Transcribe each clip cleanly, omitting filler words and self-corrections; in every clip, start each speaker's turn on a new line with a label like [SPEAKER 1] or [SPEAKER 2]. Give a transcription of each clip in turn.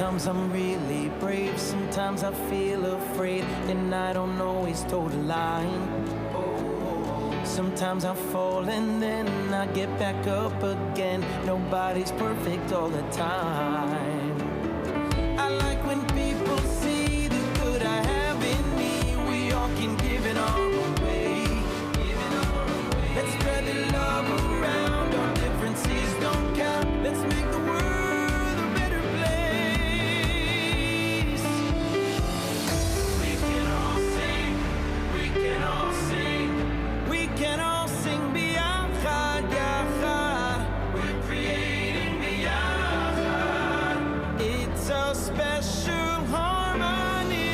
[SPEAKER 1] Sometimes I'm really brave, sometimes I feel afraid, and I don't always toe the line. Sometimes I fall and then I get back up again. Nobody's perfect all the time. I like when people see the good I have in me. We all can give it all away. Let's spread the love around. Our differences don't count. Let's make the world a better place. We can all sing. We can all sing. We can all sing biyachad, yachad. We're creating biyachad. It's a special harmony.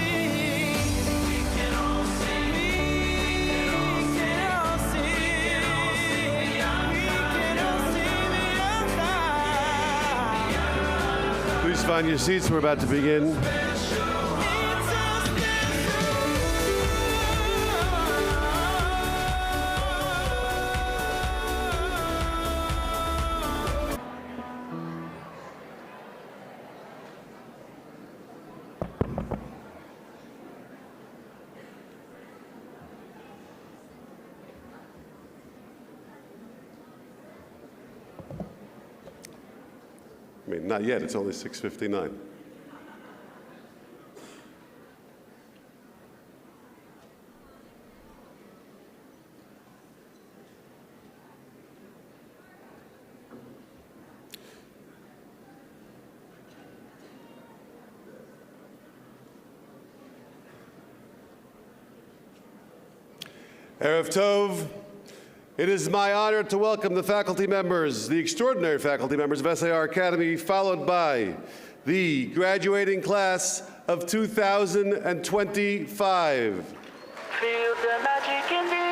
[SPEAKER 1] We can all sing. We can all sing. We can all sing biyachad.
[SPEAKER 2] Please find your seats. We're about to begin. I mean, not yet. It's only 6:59. Erev Tov. It is my honor to welcome the faculty members, the extraordinary faculty members of SAR Academy, followed by the graduating class of 2025.
[SPEAKER 3] Feel the magic in the air.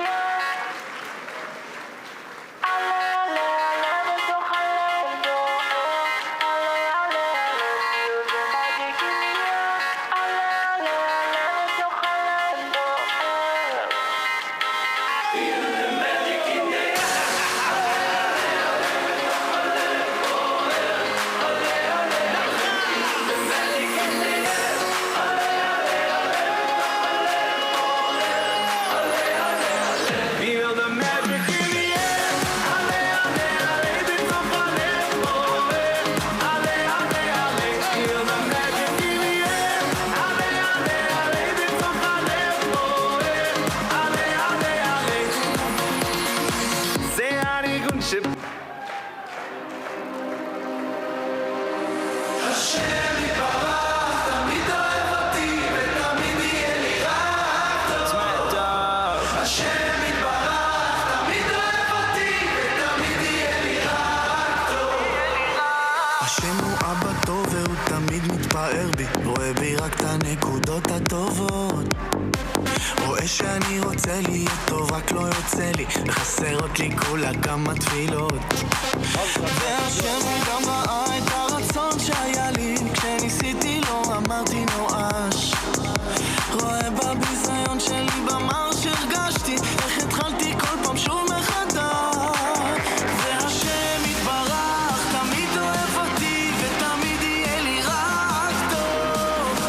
[SPEAKER 4] השם הוא אבא טוב והוא תמיד מתפאר בי, רואה בי רק את הנקודות הטובות, רואה שאני רוצה להיות טוב רק לא יוצא לי, וחסרות לי כולה כמה תפילות, והשם הוא גם ראה את הרצון שהיה לי, כשניסיתי לא אמרתי נואש, רואה בביזיון שלי במר שהרגשתי, איך התחלתי כל פעם שוב מחדש, והשם יתברך תמיד אוהב אותי ותמיד יהיה לי רק טוב,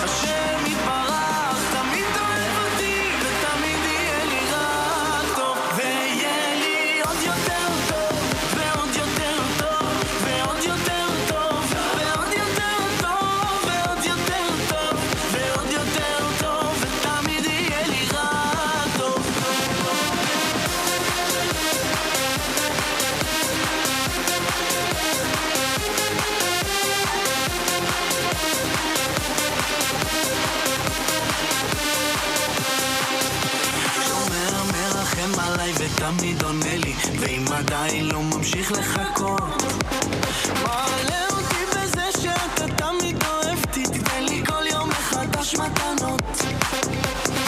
[SPEAKER 4] השם יתברך תמיד אוהב אותי ותמיד יהיה לי רק טוב, ויהיה לי עוד יותר טוב ועוד יותר טוב ועוד יותר טוב ועוד יותר טוב ועוד יותר טוב ועוד יותר טוב ותמיד יהיה לי רק טוב. שומר מרחם עליי ותמיד עונה לי, ואם עדיין לא ממשיך לחכות, מעלה אותי בזה שאתה תמיד אוהבתי, תיתן לי כל יום מחדש מתנות,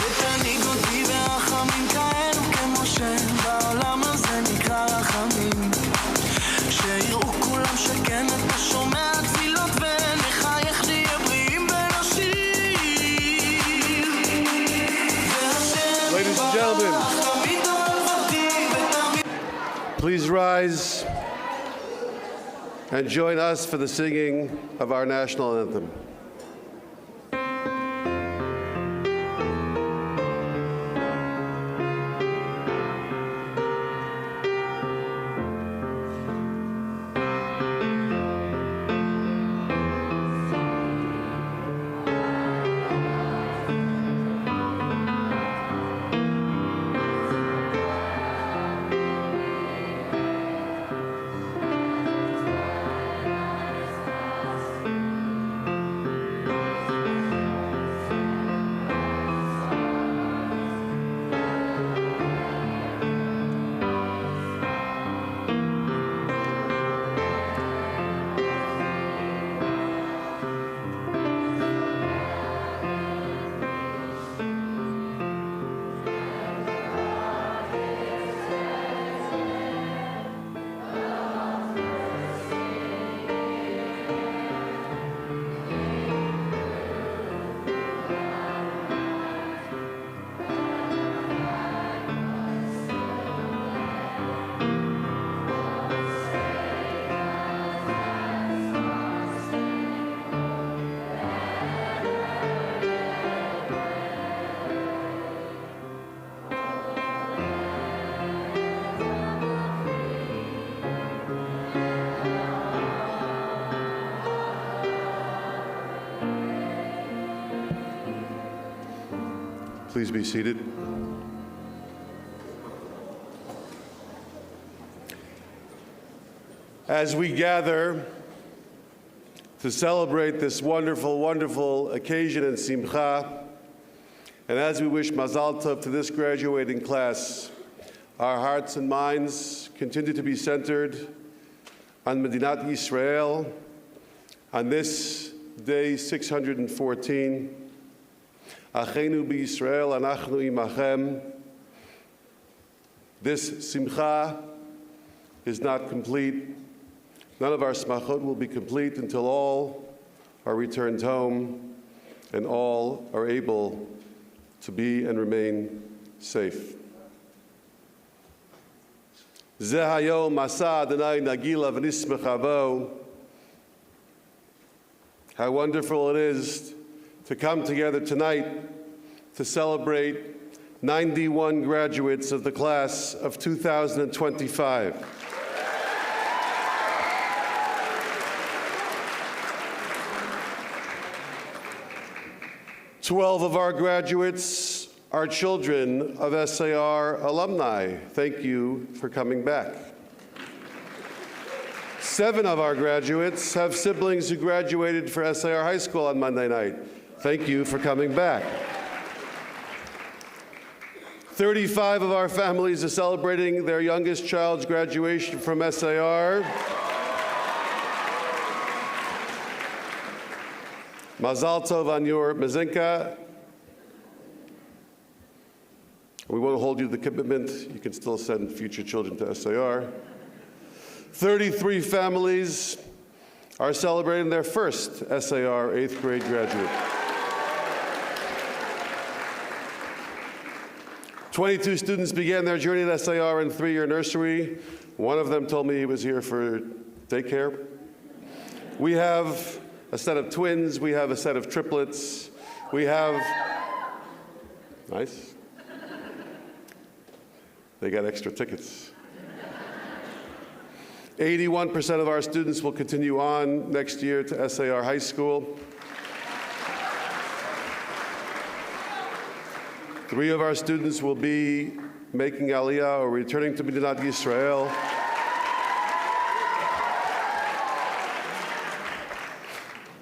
[SPEAKER 4] ותנהיג אותי ברחמים כאלו כמו שבעולם הזה נקרא רחמים, שיראו כולם שכן אתה שומע תפילות ונחייך נהיה בריאים ונושים, והשם
[SPEAKER 2] Ladies and gentlemen,
[SPEAKER 4] תמיד אוהב אותי ותמיד
[SPEAKER 2] please rise. and join us for the singing of our national anthem. Please be seated. As we gather to celebrate this wonderful, wonderful occasion in Simcha, and as we wish Mazal Tov to this graduating class, our hearts and minds continue to be centered on Medinat Yisrael, on this day 614, Achenu b'Yisrael, anachnu imachem. This simcha is not complete. None of our smachot will be complete until all are returned home and all are able to be and remain safe. Zeh hayom asa Adonai nagila v'nismech avo. How wonderful it is to come together tonight to celebrate 91 graduates of the class of 2025. Twelve of our graduates are children of SAR alumni. Thank you for coming back. 7 of our graduates have siblings who graduated for SAR High School on Monday night. Thank you for coming back. 35 of our families are celebrating their youngest child's graduation from SAR. Mazal Tov on your mezinka. We won't hold you to the commitment. You can still send future children to SAR. 33 families are celebrating their first SAR 8th grade graduate. 22 students began their journey at SAR in 3-year nursery. One of them told me he was here for daycare. We have a set of twins. We have a set of triplets. We have, nice. They got extra tickets. 81% of our students will continue on next year to SAR High School. 3 of our students will be making Aliyah or returning to Medinat Yisrael.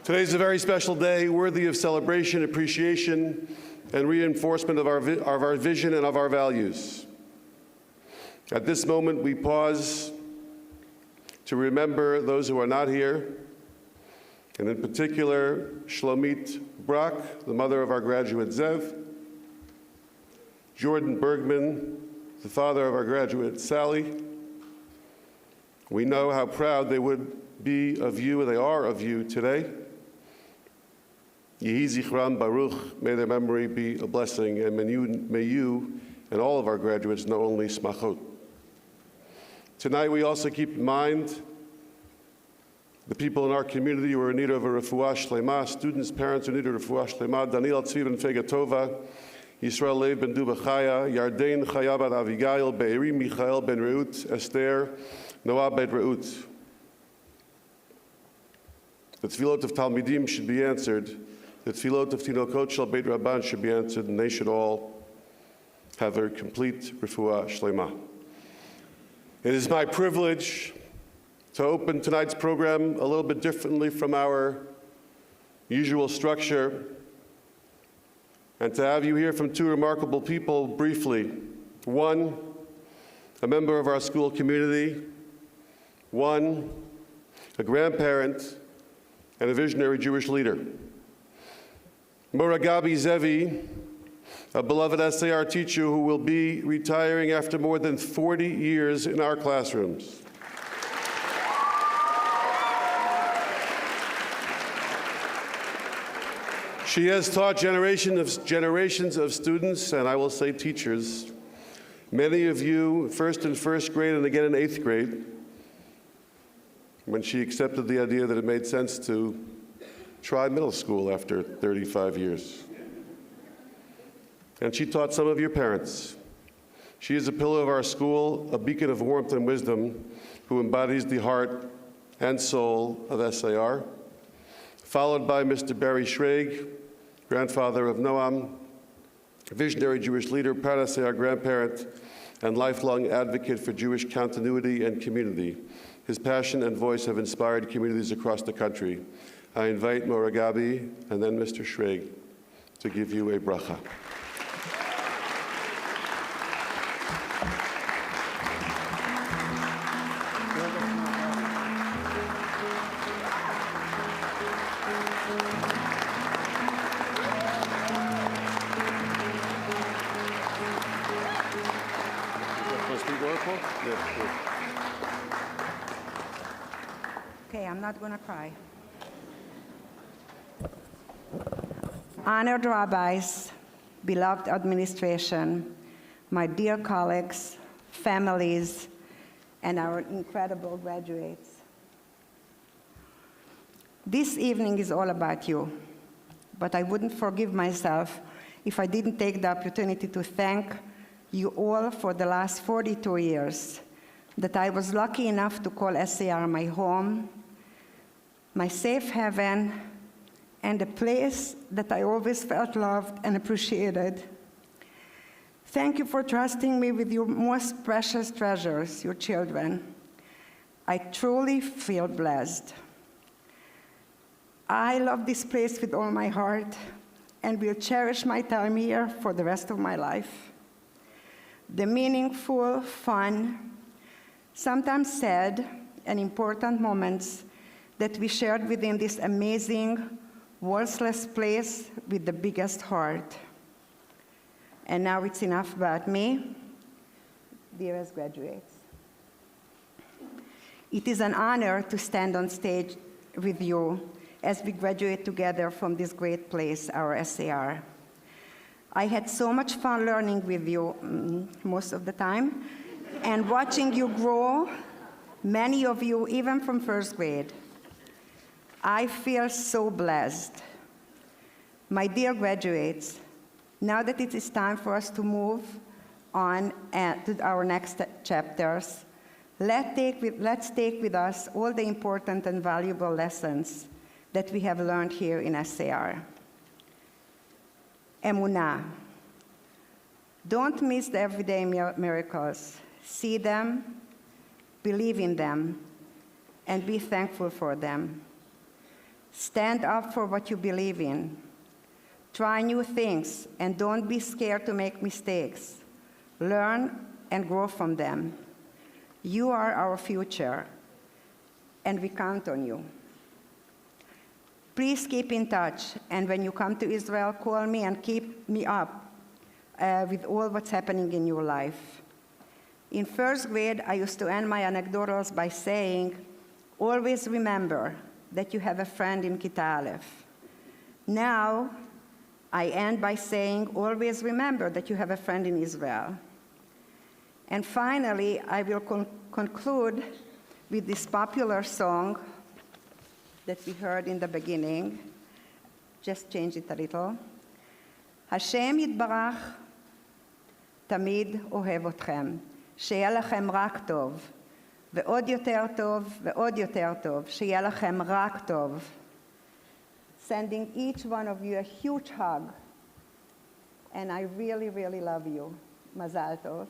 [SPEAKER 2] Today's a very special day, worthy of celebration, appreciation, and reinforcement of our vision and of our values. At this moment, we pause to remember those who are not here, and in particular, Shlomit Brock, the mother of our graduate Zev, Jordan Bergman, the father of our graduate Sally. We know how proud they would be of you, and they are of you today. Yehi Zichram Baruch, may their memory be a blessing, and may you and all of our graduates know only smachot. Tonight we also keep in mind the people in our community who are in need of a refuah shlema, students, parents who need a refuah shlema, Daniel Tzvi ben Fegatova, Yisrael Lev ben Duba Chaya, Yarden Chaya bat Avigail, Be'eri Michael ben Reut, Esther, Noah bet Reut. The tefillot of Talmidim should be answered. The tefillot of Tinokot Shel Beit Rabban should be answered, and they should all have a complete refuah shlema. It is my privilege to open tonight's program a little bit differently from our usual structure, and to have you hear from two remarkable people briefly. One, a member of our school community. One, a grandparent and a visionary Jewish leader. Mora Gabi Zevi, a beloved SAR teacher who will be retiring after more than 40 years in our classrooms. She has taught generations of students, and I will say teachers, many of you first in first grade and again in 8th grade, when she accepted the idea that it made sense to try middle school after 35 years. And she taught some of your parents. She is a pillar of our school, a beacon of warmth and wisdom, who embodies the heart and soul of SAR, followed by Mr. Barry Schrag, grandfather of Noam, visionary Jewish leader, proud SAR grandparent, and lifelong advocate for Jewish continuity and community. His passion and voice have inspired communities across the country. I invite Mora Gabi and then Mr. Schrag to give you a bracha.
[SPEAKER 5] Okay, I'm not going to cry. Honored rabbis, beloved administration, my dear colleagues, families, and our incredible graduates. This evening is all about you, but I wouldn't forgive myself if I didn't take the opportunity to thank you all for the last 42 years that I was lucky enough to call SAR my home, my safe haven, and a place that I always felt loved and appreciated. Thank you for trusting me with your most precious treasures, your children. I truly feel blessed. I love this place with all my heart and will cherish my time here for the rest of my life. The meaningful, fun, sometimes sad, and important moments that we shared within this amazing, worthless place with the biggest heart. And now it's enough about me, dearest graduates. It is an honor to stand on stage with you as we graduate together from this great place, our SAR. I had so much fun learning with you most of the time, and watching you grow, many of you even from first grade. I feel so blessed. My dear graduates, now that it is time for us to move on to our next chapters, let's take with us all the important and valuable lessons that we have learned here in SAR. Emunah. Don't miss the everyday miracles. See them, believe in them, and be thankful for them. Stand up for what you believe in. Try new things, and don't be scared to make mistakes. Learn and grow from them. You are our future, and we count on you. Please keep in touch, and when you come to Israel, call me and keep me up with all what's happening in your life. In first grade, I used to end my anecdotals by saying, always remember that you have a friend in Kita Aleph. Now, I end by saying, always remember that you have a friend in Israel. And finally, I will conclude with this popular song that we heard in the beginning. Just change it a little. השם יתברך תמיד אוהב אתכם. שיהיה לכם רק טוב, ועוד יותר טוב, ועוד יותר טוב. שיהיה לכם רק טוב. Sending each one of you a huge hug. And I really, really love you. Mazal tov.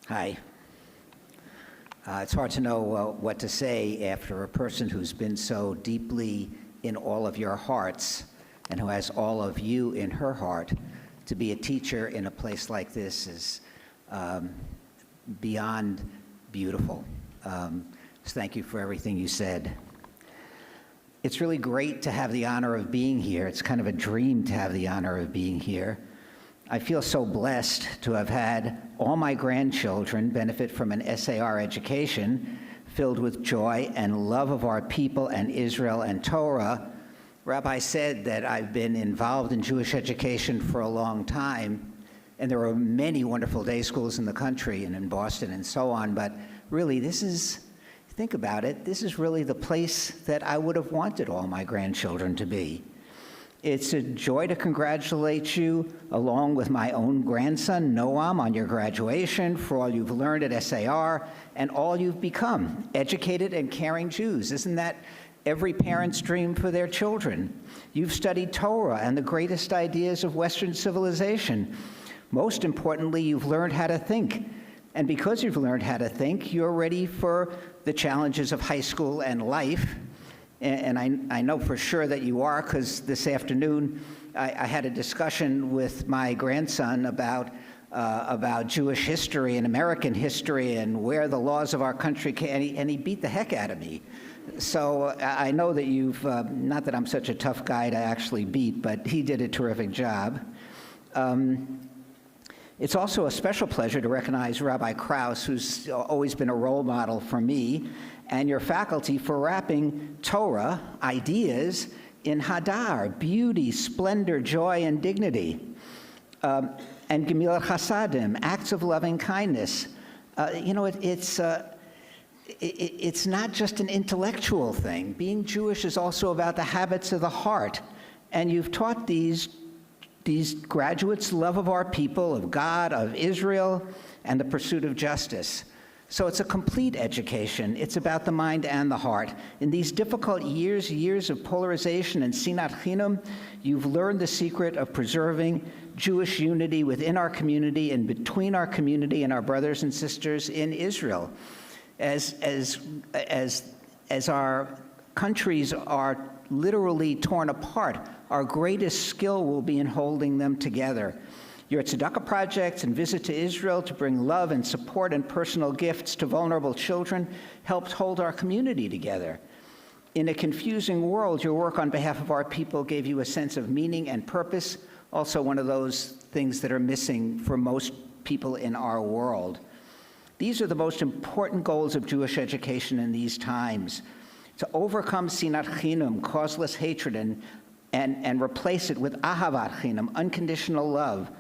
[SPEAKER 6] Hi. It's hard to know what to say after a person who's been so deeply in all of your hearts and who has all of you in her heart. To be a teacher in a place like this is beyond beautiful. So thank you for everything you said. It's really great to have the honor of being here. It's kind of a dream to have the honor of being here. I feel so blessed to have had all my grandchildren benefit from an SAR education filled with joy and love of our people and Israel and Torah. Rabbi said that I've been involved in Jewish education for a long time, and there are many wonderful day schools in the country and in Boston and so on, but really this is, think about it, this is really the place that I would have wanted all my grandchildren to be. It's a joy to congratulate you, along with my own grandson, Noam, on your graduation, for all you've learned at SAR, and all you've become, educated and caring Jews. Isn't that every parent's dream for their children? You've studied Torah and the greatest ideas of Western civilization. Most importantly, you've learned how to think. And because you've learned how to think, you're ready for the challenges of high school and life. And I know for sure that you are, because this afternoon I had a discussion with my grandson about Jewish history and American history and where the laws of our country came, and he beat the heck out of me. So I know that you've, not that I'm such a tough guy to actually beat, but he did a terrific job. It's also a special pleasure to recognize Rabbi Krauss, who's always been a role model for me, and your faculty for wrapping Torah ideas in hadar, beauty, splendor, joy, and dignity, and gemilat chasadim, acts of loving kindness. It's not just an intellectual thing. Being Jewish is also about the habits of the heart, and you've taught these graduates love of our people, of God, of Israel, and the pursuit of justice. So it's a complete education. It's about the mind and the heart. In these difficult years of polarization and sinat chinam, you've learned the secret of preserving Jewish unity within our community and between our community and our brothers and sisters in Israel. As our countries are literally torn apart, our greatest skill will be in holding them together. Your tzedakah projects and visit to Israel to bring love and support and personal gifts to vulnerable children helped hold our community together. In a confusing world, your work on behalf of our people gave you a sense of meaning and purpose, also one of those things that are missing for most people in our world. These are the most important goals of Jewish education in these times: to overcome sinat chinam, causeless hatred, and replace it with ahavat chinam, unconditional love,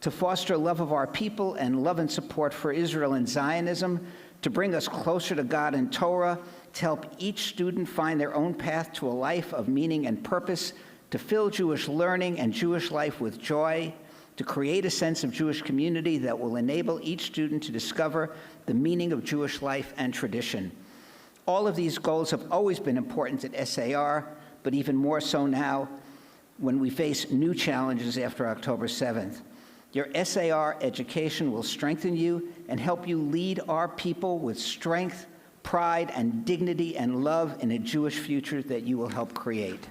[SPEAKER 6] to foster love of our people and love and support for Israel and Zionism, to bring us closer to God and Torah, to help each student find their own path to a life of meaning and purpose, to fill Jewish learning and Jewish life with joy, to create a sense of Jewish community that will enable each student to discover the meaning of Jewish life and tradition. All of these goals have always been important at SAR, but even more so now when we face new challenges after October 7th. Your SAR education will strengthen you and help you lead our people with strength, pride, and dignity and love in a Jewish future that you will help create.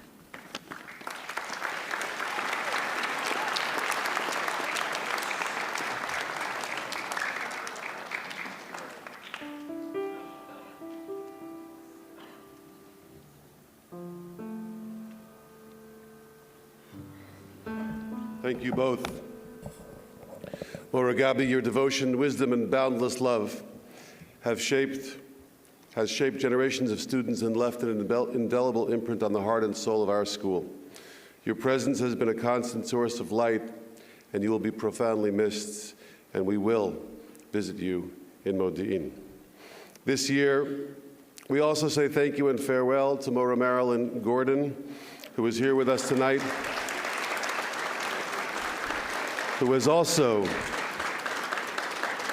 [SPEAKER 2] Thank you both. Laura Gabi, your devotion, wisdom, and boundless love has shaped generations of students and left an indelible imprint on the heart and soul of our school. Your presence has been a constant source of light, and you will be profoundly missed, and we will visit you in Modi'in. This year, we also say thank you and farewell to Mora Marilyn Gordon, who is here with us tonight, who has also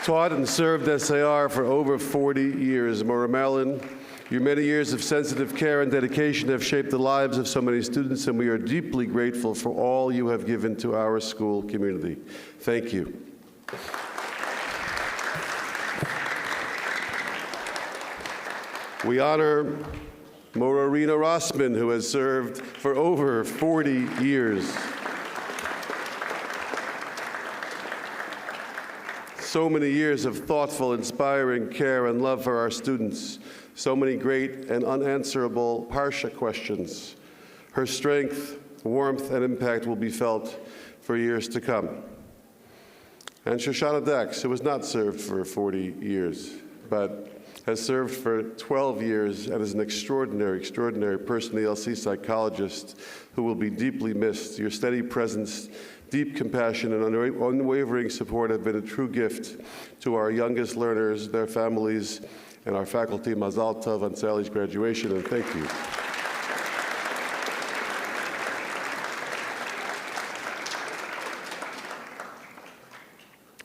[SPEAKER 2] taught and served SAR for over 40 years. Mora Marilyn, your many years of sensitive care and dedication have shaped the lives of so many students, and we are deeply grateful for all you have given to our school community. Thank you. We honor Morarina Rossman, who has served for over 40 years. So many years of thoughtful, inspiring care and love for our students. So many great and unanswerable Parsha questions. Her strength, warmth, and impact will be felt for years to come. And Shoshana Dax, who has not served for 40 years, but has served for 12 years and is an extraordinary, extraordinary person, the ELC psychologist, who will be deeply missed. Your steady presence, deep compassion, and unwavering support have been a true gift to our youngest learners, their families, and our faculty. Mazal Tov on Sally's graduation, and thank you.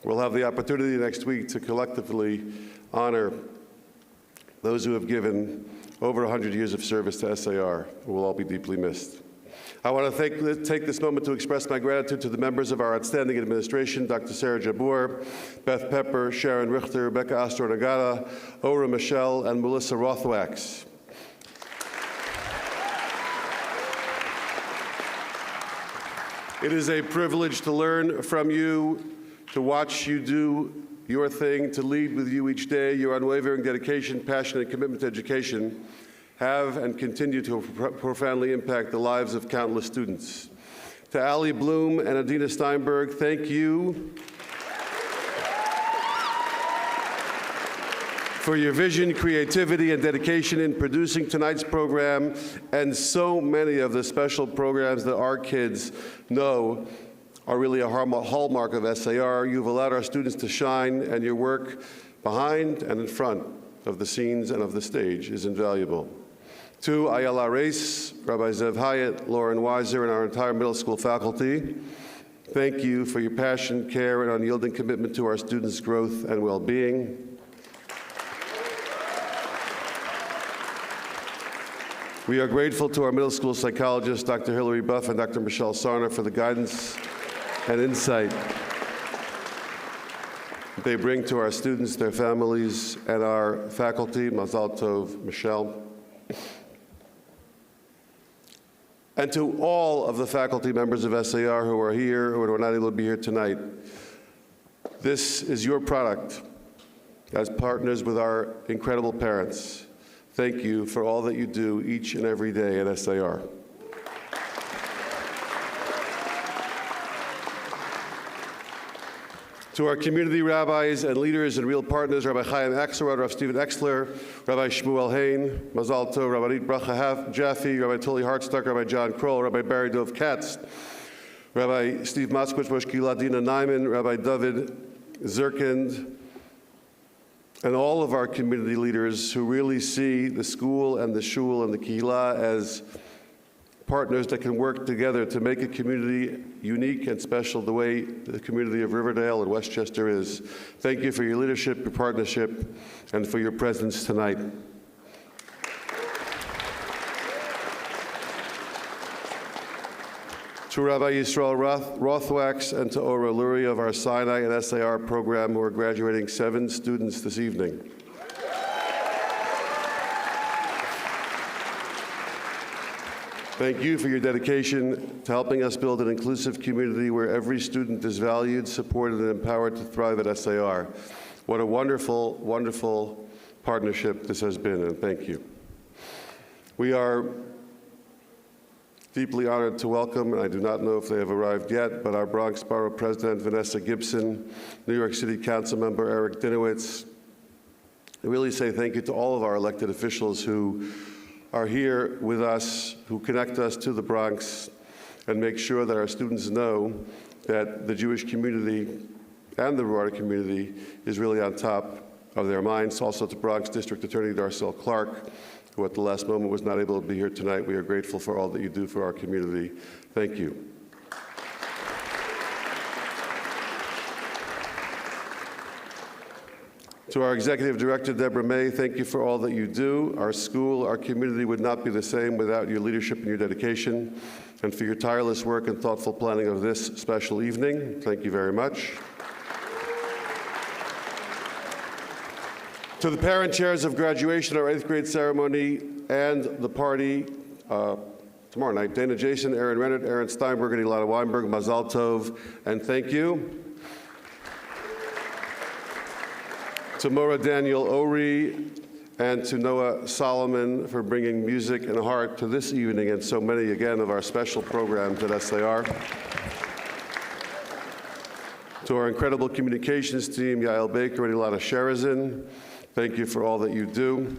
[SPEAKER 2] We'll have the opportunity next week to collectively honor those who have given over 100 years of service to SAR, who will all be deeply missed. I want to take this moment to express my gratitude to the members of our outstanding administration, Dr. Sarah Jabbour, Beth Pepper, Sharon Richter, Rebecca Astor-Nagata, Ora Michelle, and Melissa Rothwax. It is a privilege to learn from you, to watch you do your thing, to lead with you each day. Your unwavering dedication, passion, and commitment to education have and continue to profoundly impact the lives of countless students. To Ali Bloom and Adina Steinberg, thank you for your vision, creativity, and dedication in producing tonight's program and so many of the special programs that our kids know are really a hallmark of SAR. You've allowed our students to shine, and your work behind and in front of the scenes and of the stage is invaluable. To Ayala Reis, Rabbi Zev Hyatt, Lauren Weiser, and our entire middle school faculty, thank you for your passion, care, and unyielding commitment to our students' growth and well-being. We are grateful to our middle school psychologists, Dr. Hilary Buff and Dr. Michelle Sarner, for the guidance and insight they bring to our students, their families, and our faculty. Mazal Tov, Michelle. And to all of the faculty members of SAR who are here, who are not able to be here tonight, this is your product as partners with our incredible parents. Thank you for all that you do each and every day at SAR. To our community rabbis and leaders and real partners, Rabbi Chaim Axelrod, Rabbi Stephen Exler, Rabbi Shmuel Hain, Mazal Tov, Rabbi Bracha Jaffe, Rabbi Tully Hartstock, Rabbi John Kroll, Rabbi Barry Dov Katz, Rabbi Steve Moskowitz, Rosh Kehillah Dina Nyman, Rabbi David Zirkind, and all of our community leaders who really see the school and the shul and the Kehillah as partners that can work together to make a community unique and special the way the community of Riverdale and Westchester is. Thank you for your leadership, your partnership, and for your presence tonight. To Rabbi Yisrael Rothwax and to Ora Lurie of our Sinai and SAR program, who are graduating 7 students this evening. Thank you for your dedication to helping us build an inclusive community where every student is valued, supported, and empowered to thrive at SAR. What a wonderful, wonderful partnership this has been, and thank you. We are deeply honored to welcome, and I do not know if they have arrived yet, but our Bronx Borough President, Vanessa Gibson, New York City Council Member Eric Dinowitz. I really say thank you to all of our elected officials who are here with us, who connect us to the Bronx, and make sure that our students know that the Jewish community and the broader community is really on top of their minds. Also to Bronx District Attorney Darcel Clark, who at the last moment was not able to be here tonight. We are grateful for all that you do for our community. Thank you. To our Executive Director, Deborah May, thank you for all that you do. Our school, our community would not be the same without your leadership and your dedication, and for your tireless work and thoughtful planning of this special evening. Thank you very much. To the parent chairs of graduation, our 8th grade ceremony, and the party tomorrow night, Dana Jason, Aaron Rennert, Aaron Steinberg, and Ilana Weinberg, Mazal Tov, and thank you. To Maura Daniel Ori and to Noah Solomon for bringing music and heart to this evening and so many, again, of our special programs at SAR. To our incredible communications team, Yael Baker and Ilana Sherazin, thank you for all that you do.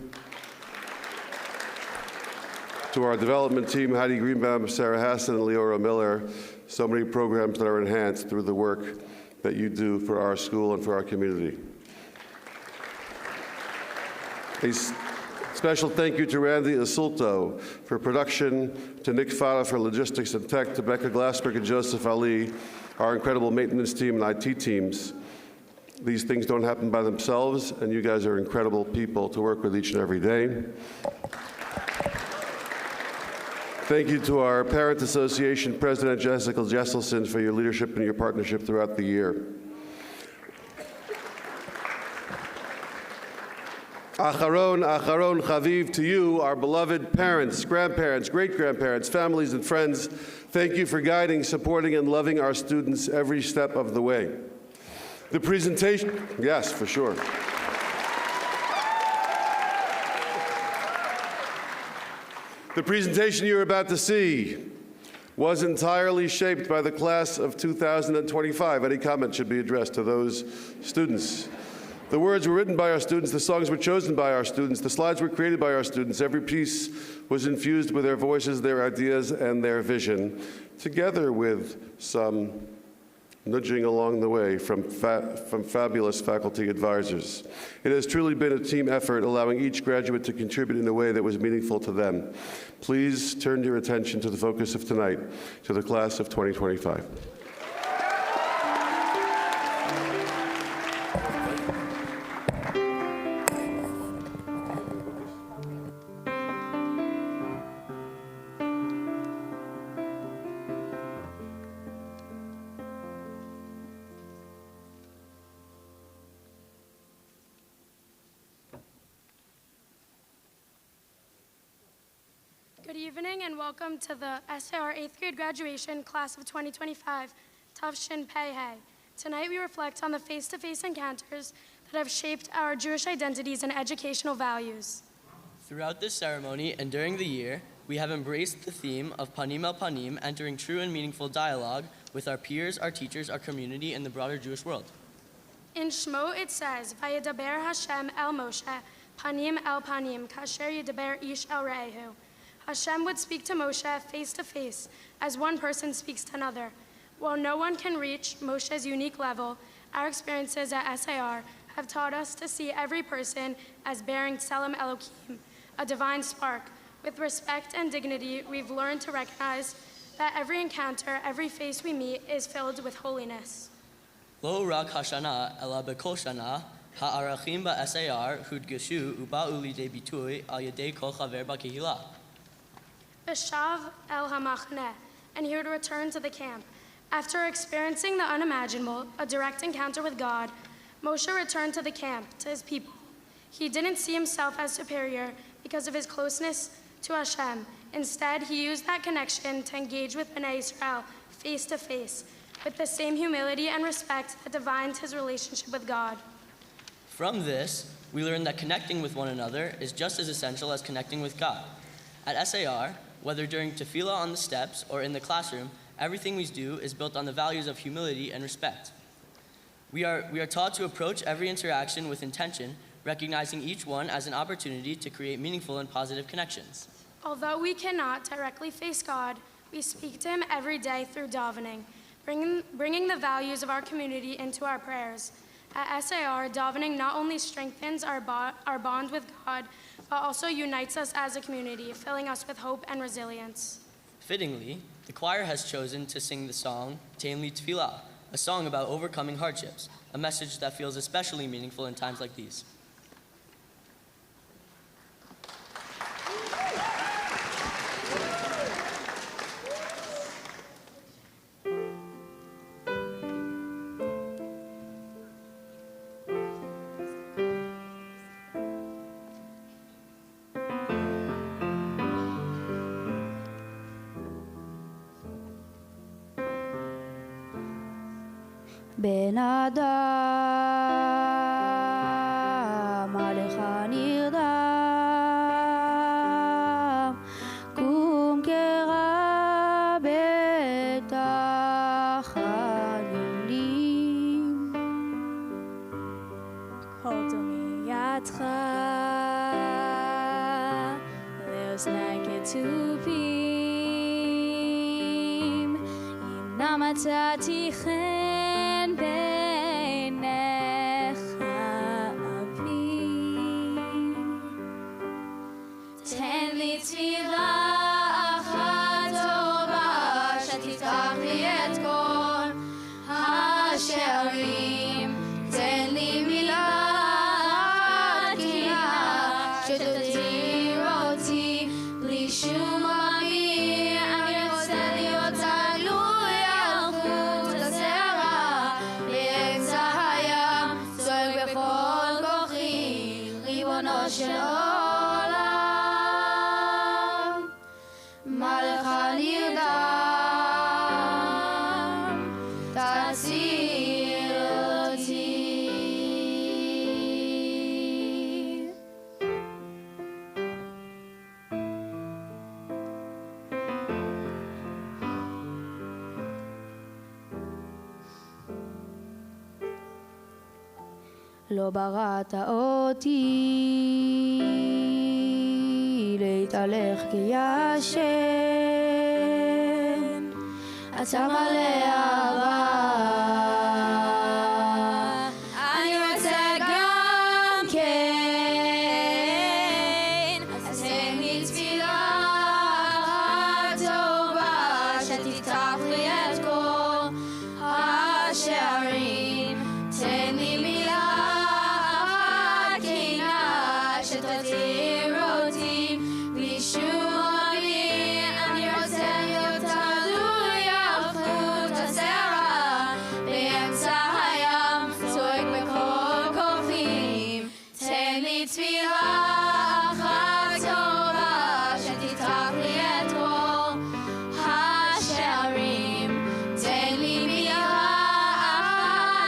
[SPEAKER 2] To our development team, Heidi Greenbaum, Sarah Hassan, and Leora Miller, so many programs that are enhanced through the work that you do for our school and for our community. A special thank you to Randy Asulto for production, to Nick Fara for logistics and tech, to Becca Glassberg and Joseph Ali, our incredible maintenance team and IT teams. These things don't happen by themselves, and you guys are incredible people to work with each and every day. Thank you to our Parent Association President, Jessica Jesselson, for your leadership and your partnership throughout the year. Acharon Chaviv, to you, our beloved parents, grandparents, great-grandparents, families, and friends, thank you for guiding, supporting, and loving our students every step of the way. The presentation, yes, for sure. The presentation you're about to see was entirely shaped by the class of 2025. Any comment should be addressed to those students. The words were written by our students, the songs were chosen by our students, the slides were created by our students. Every piece was infused with their voices, their ideas, and their vision, together with some nudging along the way from fabulous faculty advisors. It has truly been a team effort, allowing each graduate to contribute in a way that was meaningful to them. Please turn your attention to the focus of tonight, to the class of 2025.
[SPEAKER 7] Good evening and welcome to the SAR 8th grade graduation class of 2025, Tavshin Pei Hey. Tonight we reflect on the face-to-face encounters that have shaped our Jewish identities and educational values.
[SPEAKER 8] Throughout this ceremony and during the year, we have embraced the theme of Panim El Panim, entering true and meaningful dialogue with our peers, our teachers, our community, and the broader Jewish world.
[SPEAKER 7] In Shmo it says, Vayedaber Hashem el Moshe, Panim el Panim, kasher yedaber ish el re'ehu. Hashem would speak to Moshe face to face, as one person speaks to another. While no one can reach Moshe's unique level, our experiences at SAR have taught us to see every person as bearing Tselem Elohim, a divine spark. With respect and dignity, we've learned to recognize that every encounter, every face we meet is filled with holiness.
[SPEAKER 8] Lo rak hashana ela bekol shana ha'arachim ba'SAR hudgeshu uba'u lidei bitui al yedei kol chaver b'kehila.
[SPEAKER 7] V'shav el hamachneh, and he would return to the camp. After experiencing the unimaginable, a direct encounter with God, Moshe returned to the camp, to his people. He didn't see himself as superior because of his closeness to Hashem. Instead, he used that connection to engage with Bnei Israel face to face, with the same humility and respect that defines his relationship with God.
[SPEAKER 8] From this, we learned that connecting with one another is just as essential as connecting with God. At SAR, Whether during tefillah on the steps or in the classroom, everything we do is built on the values of humility and respect. We are taught to approach every interaction with intention, recognizing each one as an opportunity to create meaningful and positive connections.
[SPEAKER 7] Although we cannot directly face God, we speak to him every day through davening, bringing the values of our community into our prayers. At SAR, davening not only strengthens our bond with God, but also unites us as a community, filling us with hope and resilience.
[SPEAKER 8] Fittingly, the choir has chosen to sing the song Tein Li Tefillah, a song about overcoming hardships, a message that feels especially meaningful in times like these.
[SPEAKER 9] בן אדם, עליך נרדם, קום קרא בתחנונים, הורדו מידך, there's naked to be, אם נמצאתי חן בעיניך אבי. תן לי תפילה אחת טובה, שתפתח לי את כל השערים. תן לי מילה תקינה, שתותיר אותי בלי שום אוויר. אני רוצה להיות תלוי על חוט השערה, באמצע הים, צועק בכל כוחי, ריבונו של עולם. מה לך נרדם, תציל אותי. לא בראת אותי להתהלך כישן, אתה מלא אהבה, אני רוצה גם כן. אז תן לי תפילה אחת טובה, שתפתח לי את כל השערים. תן לי מילה תקינה, שתותיר אותי בלי שום אוויר. אני רוצה להיות תלוי על חוט השערה, באמצע הים, צועק בכל כוחי. תן לי תפילה אחת טובה, שתפתח לי את כל השערים. תן לי מילה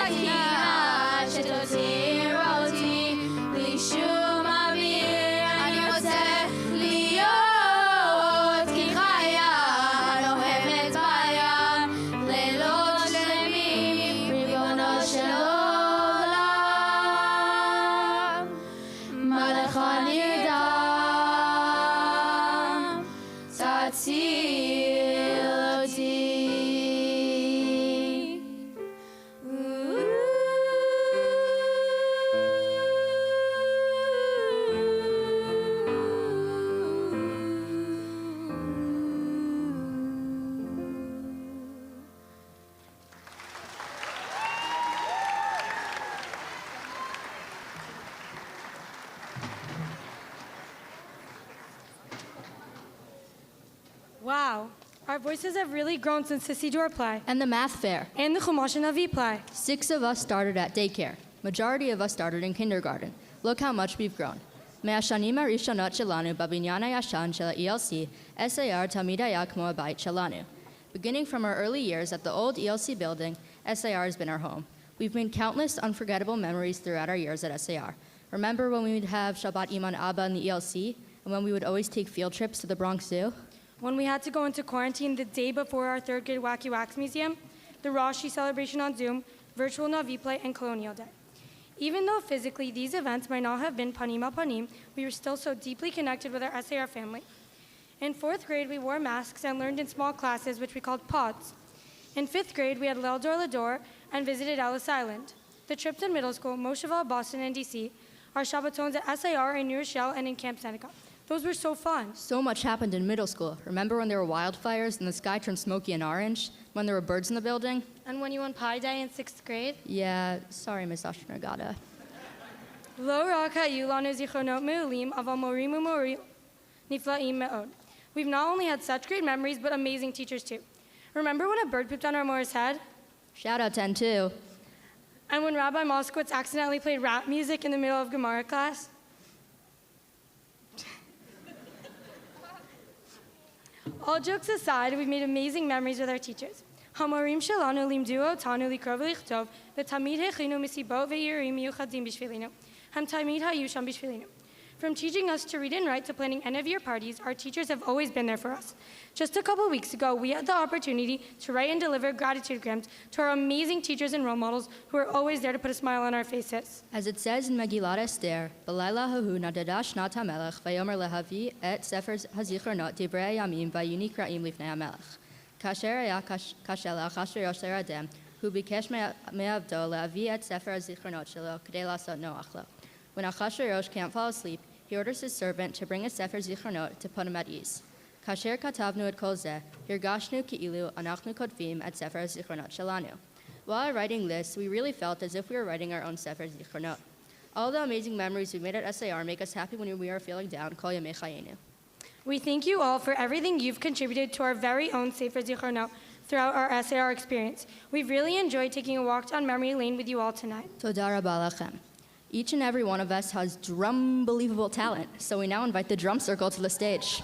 [SPEAKER 9] תקינה, שתותיר אותי בלי שום אוויר. אני רוצה להיות כחיה נוהמת בים, לילות שלמים, ריבונו של עולם. מה לך נרדם, תציל אותי.
[SPEAKER 7] Wow, our voices have really grown since the Siddur Play
[SPEAKER 10] And the math fair.
[SPEAKER 7] and the Chumash and Avi Play.
[SPEAKER 10] 6 of us started at daycare. Majority of us started in kindergarten. Look how much we've grown. מהשנים הראשונות שלנו בבניין הישן של ה-ELC, SAR תמיד היה כמו הבית שלנו. Beginning from our early years at the old ELC building, SAR has been our home. We've made countless unforgettable memories throughout our years at SAR. Remember when we would have Shabbat Iman Abba in the ELC, and when we would always take field trips to the Bronx Zoo?
[SPEAKER 7] When we had to go into quarantine the day before our third grade Wacky Wax Museum, the Rashi celebration on Zoom, virtual Navi play, and Colonial Day. Even though physically these events might not have been panim al panim, we were still so deeply connected with our SAR family. In 4th grade, we wore masks and learned in small classes, which we called pods. In 5th grade, we had L'Eldor Lador and visited Ellis Island. The trips in middle school, Mosheville, Boston, and DC, our Shabbatons at SAR in New Rochelle and in Camp Seneca. Those were so fun.
[SPEAKER 10] So much happened in middle school. Remember when there were wildfires and the sky turned smoky and orange? When there were birds in the building?
[SPEAKER 7] And when you won Pi Day in 6th grade?
[SPEAKER 10] Yeah, sorry, Miss Ashtonagata.
[SPEAKER 7] Lo rak hayu lanu zichronot me'ulim aval morim u'morim nifla'im me'od. We've not only had such great memories, but amazing teachers too. Remember when a bird pooped on our Morris head?
[SPEAKER 10] Shout out 10-2.
[SPEAKER 7] And when Rabbi Moskowitz accidentally played rap music in the middle of Gemara class? All jokes aside, we've made amazing memories with our teachers. Hamorim shelanu limduo tanu likrov lichtov v'tamid hechinu misibot ve'irim miyuchadim b'shvilinu ham tamid hayu sham b'shvilinu. From teaching us to read and write to planning end-of-year parties, our teachers have always been there for us. Just a couple weeks ago, we had the opportunity to write and deliver gratitude grams to our amazing teachers and role models who are always there to put a smile on our faces.
[SPEAKER 10] As it says in Megillat Esther, B'layla hahu nadada shnat hamelech vayomer lehavi et sefer hazichronot divrei yamim vayuni kra'im lifnei hamelech. Kasher haya kashelach asher yosher adem, hu bikesh me'avdo lehavi et sefer hazichronot shelo k'dei lasot noach lo. When Achashverosh can't fall asleep, he orders his servant to bring a Sefer Zichronot to put him at ease. Kasher katavnu et kol zeh, hirgashnu ki'ilu anachnu kotvim et Sefer Zichronot shelanu. While writing this, we really felt as if we were writing our own Sefer Zichronot. All the amazing memories we made at SAR make us happy when we are feeling down. Kol yamei chayenu.
[SPEAKER 7] We thank you all for everything you've contributed to our very own Sefer Zichronot throughout our SAR experience. We've really enjoyed taking a walk down memory lane with you all tonight.
[SPEAKER 10] Toda rabba lachem. Each and every one of us has drum-believable talent, so we now invite the drum circle to the stage.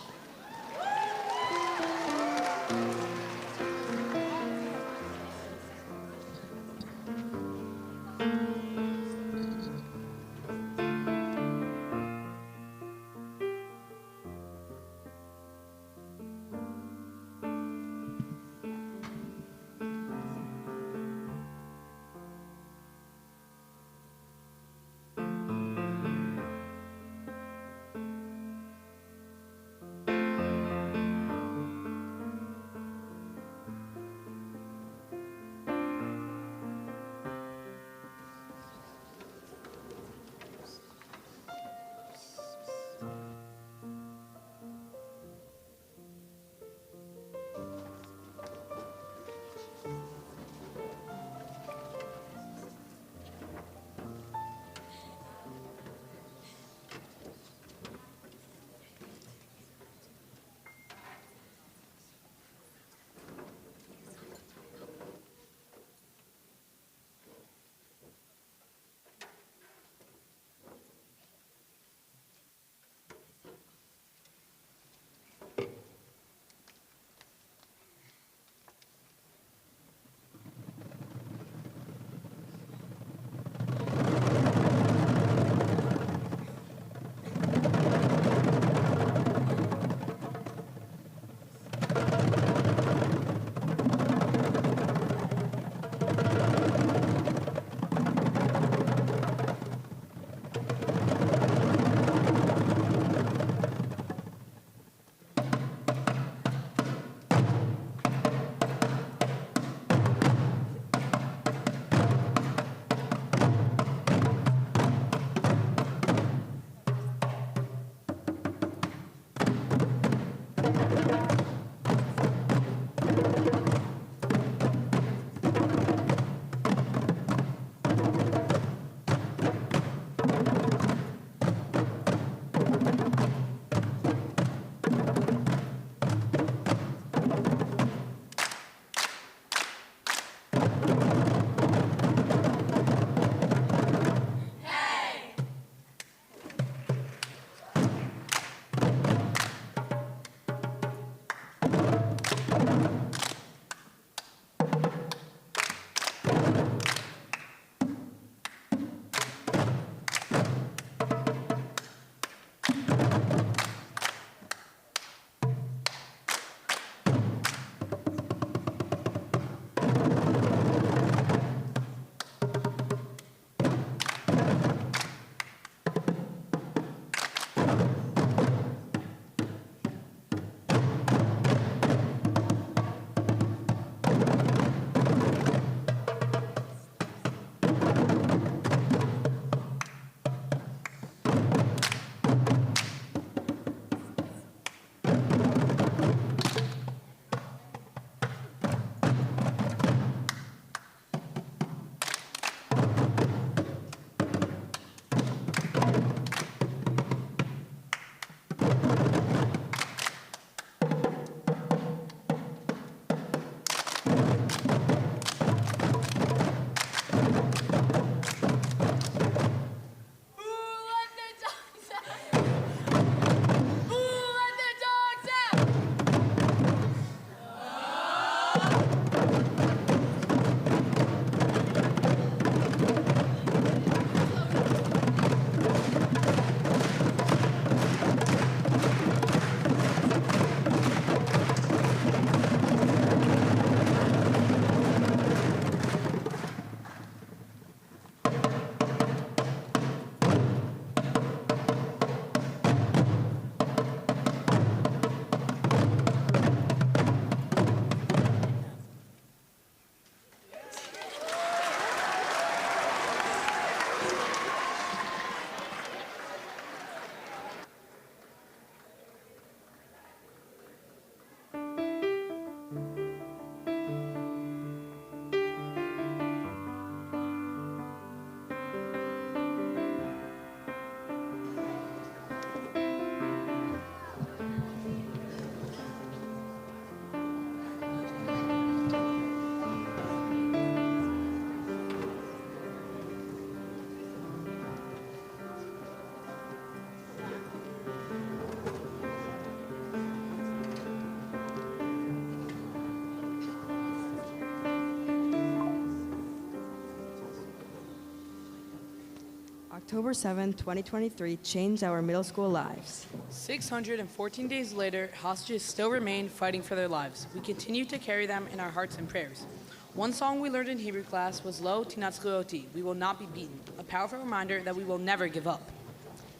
[SPEAKER 11] October 7, 2023 changed our middle school lives.
[SPEAKER 12] 614 days later, hostages still remain fighting for their lives. We continue to carry them in our hearts and prayers. One song we learned in Hebrew class was Lo Tinatzchu Oti, we will not be beaten, a powerful reminder that we will never give up.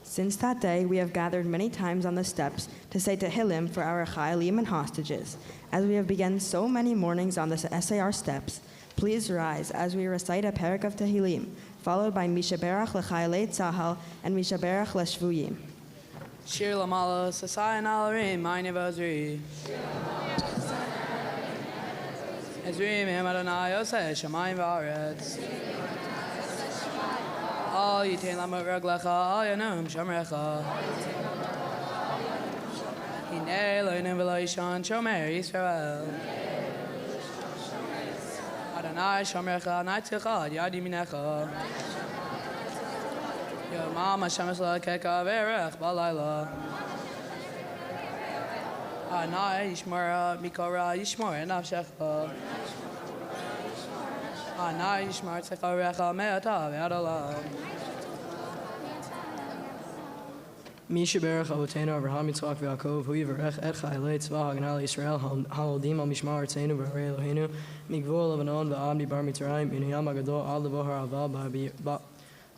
[SPEAKER 11] Since that day, we have gathered many times on the steps to say Tehillim for our Chayalim and hostages. As we have begun so many mornings on the SAR steps, please rise as we recite a parak of Tehillim, followed by Mishaberach L'Chayalei Tzahal and Mishaberach L'Shvuyim.
[SPEAKER 12] Shir Lamala, Sasai and Alarim, Mine Vazri. Ezri Mem Adonai Yoseh, Shamayim V'aretz. Al Yitain Lamot Raglecha, Al Yanum Shomrecha. Hinei Eloheinu V'lo Yishon, Shomer Yisrael. Adonai Shomrecha, Naitzilcha, Ad Yad Yiminecha. Yomam Hashem Eslokeka V'erech B'layla. Adonai Yishmor Mikora Yishmor Nafshecha. Adonai Yishmor Tzecharecha Me'ata V'Adolam.
[SPEAKER 13] Mishaberach Avotenu Avraham Yitzchak V'Yaakov Hu Yivarech Et Chayalei Tzva Haganah Yisrael Halodim Al Mishmar Artzeinu V'Harei Eloheinu Migvul Lebanon V'Amdi Bar Mitzrayim Minuyam Agadol Al Levohar Ava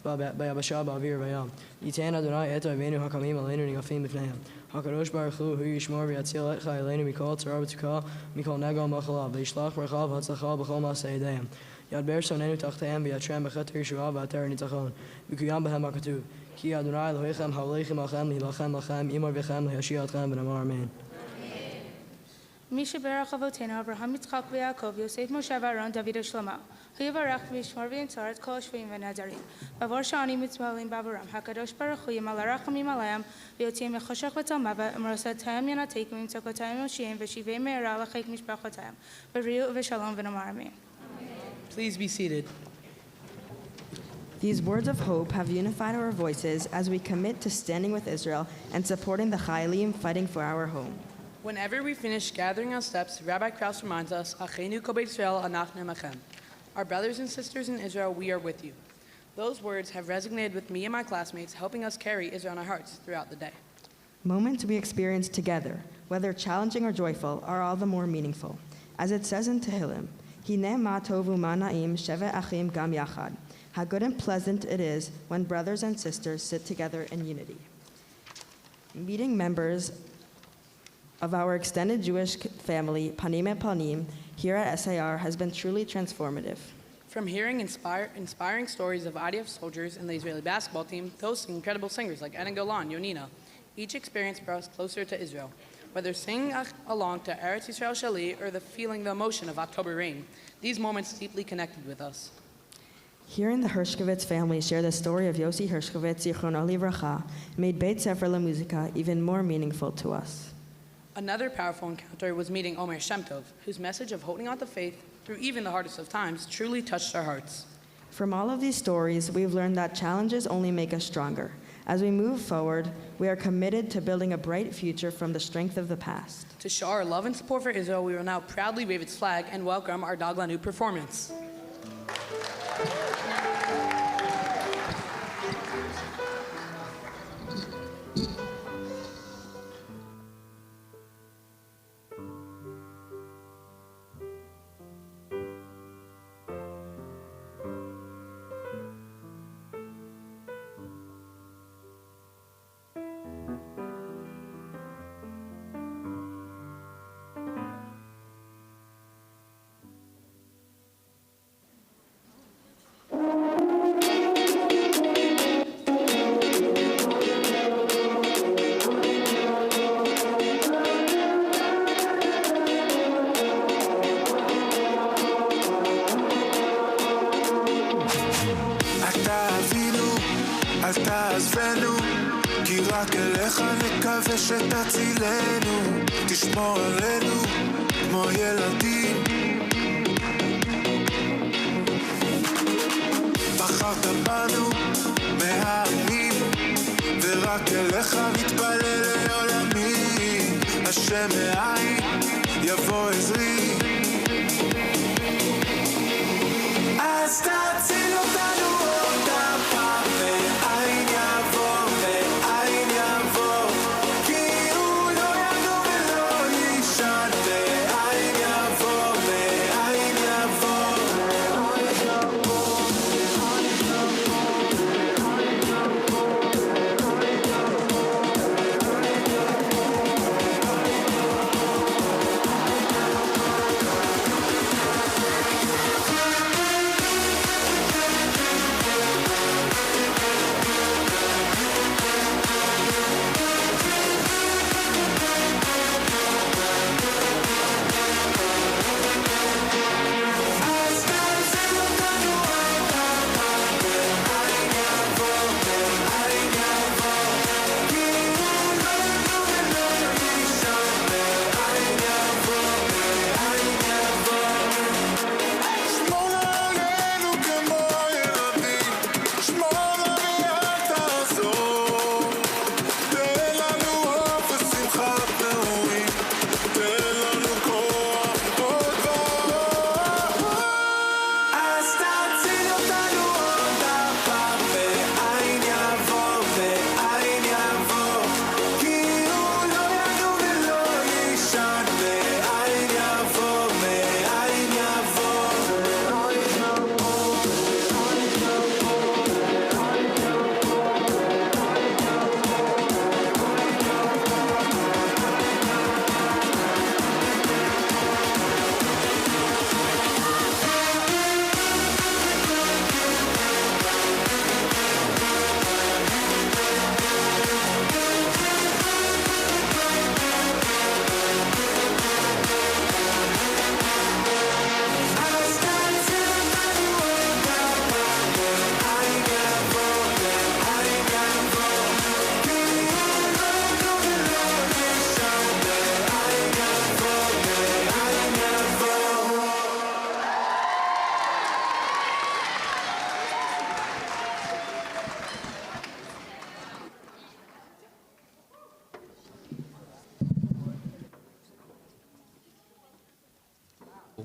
[SPEAKER 13] Bayabasha Ba'avir V'Yam Yitain Adonai Et Avenu Hakamim Aleinu Nigafim B'Fneihem HaKadosh Baruch Hu Yishmor V'Yatzil Et Chayaleinu Mikol Tzara B'Tukah Mikol Negel Machalav V'Yishlach Brachav Hatzachal B'Chol Ma'aseh Yedayim Yadber Sonenu Tachtehem V'Yatrem B'Chet Yeshua V'Ater Nitzachon V'Kuyam B'Hem HaKatuv Ki Adonai Elohechem Haolechem Alchem Hilachem Lachem Imor V'Chem L'Yashia Atchem V'Namar Amen.
[SPEAKER 14] Mishaberach Avotenu Avraham Yitzchak V'Yaakov Yosef Moshe V'Aaron David Shlomo Hu Yivarech V'Yishmor V'Yitzar Et Kol Shvuim V'Nazarim B'Avor Sha'anim Mitzvalim B'Avoram HaKadosh Baruch Hu Yimal Arachamim Aleim V'Yotziim Mechoshech V'Tal Mava M'Rosateim Yanatekim Tzokotayim Moshiim V'Shivei Me'era L'Chek Mishpachotayim V'Riut V'Shalom V'Namar Amen.
[SPEAKER 12] Please be seated.
[SPEAKER 11] These words of hope have unified our voices as we commit to standing with Israel and supporting the Chayalim fighting for our home.
[SPEAKER 12] Whenever we finish gathering on steps, Rabbi Krauss reminds us, Achenu Kol Beit Yisrael Anachnu Emachem. Our brothers and sisters in Israel, we are with you. Those words have resonated with me and my classmates, helping us carry Israel in our hearts throughout the day.
[SPEAKER 11] Moments we experience together, whether challenging or joyful, are all the more meaningful. As it says in Tehillim, Hineh ma tovu ma na'im sheve achim gam yachad. How good and pleasant it is when brothers and sisters sit together in unity. Meeting members of our extended Jewish family, Panim et Panim, here at SAR has been truly transformative.
[SPEAKER 12] From hearing inspiring stories of IDF soldiers and the Israeli basketball team, those incredible singers like Eden Golan, Yonina, each experience brought us closer to Israel. Whether singing along to Eretz Yisrael Shali or feeling the emotion of October rain, these moments deeply connected with us.
[SPEAKER 11] Hearing the Hershkovitz family share the story of Yossi Hershkovitz, Zichrono Livracha, made Beit Sefer LaMuzika even more meaningful to us.
[SPEAKER 12] Another powerful encounter was meeting Omer Shem Tov, whose message of holding on to faith through even the hardest of times truly touched our hearts.
[SPEAKER 11] From all of these stories, we've learned that challenges only make us stronger. As we move forward, we are committed to building a bright future from the strength of the past.
[SPEAKER 12] To show our love and support for Israel, we will now proudly wave its flag and welcome our Dag Lanu performance.
[SPEAKER 4] אל תעזבנו, כי רק אליך נקווה שתצילנו, תשמור עלינו כמו ילדים. בחרת בנו מהעמים, ורק אליך נתפלל לעולמים. השם מאין יבוא עזרי, אז תציל אותנו עוד הפעם, ואל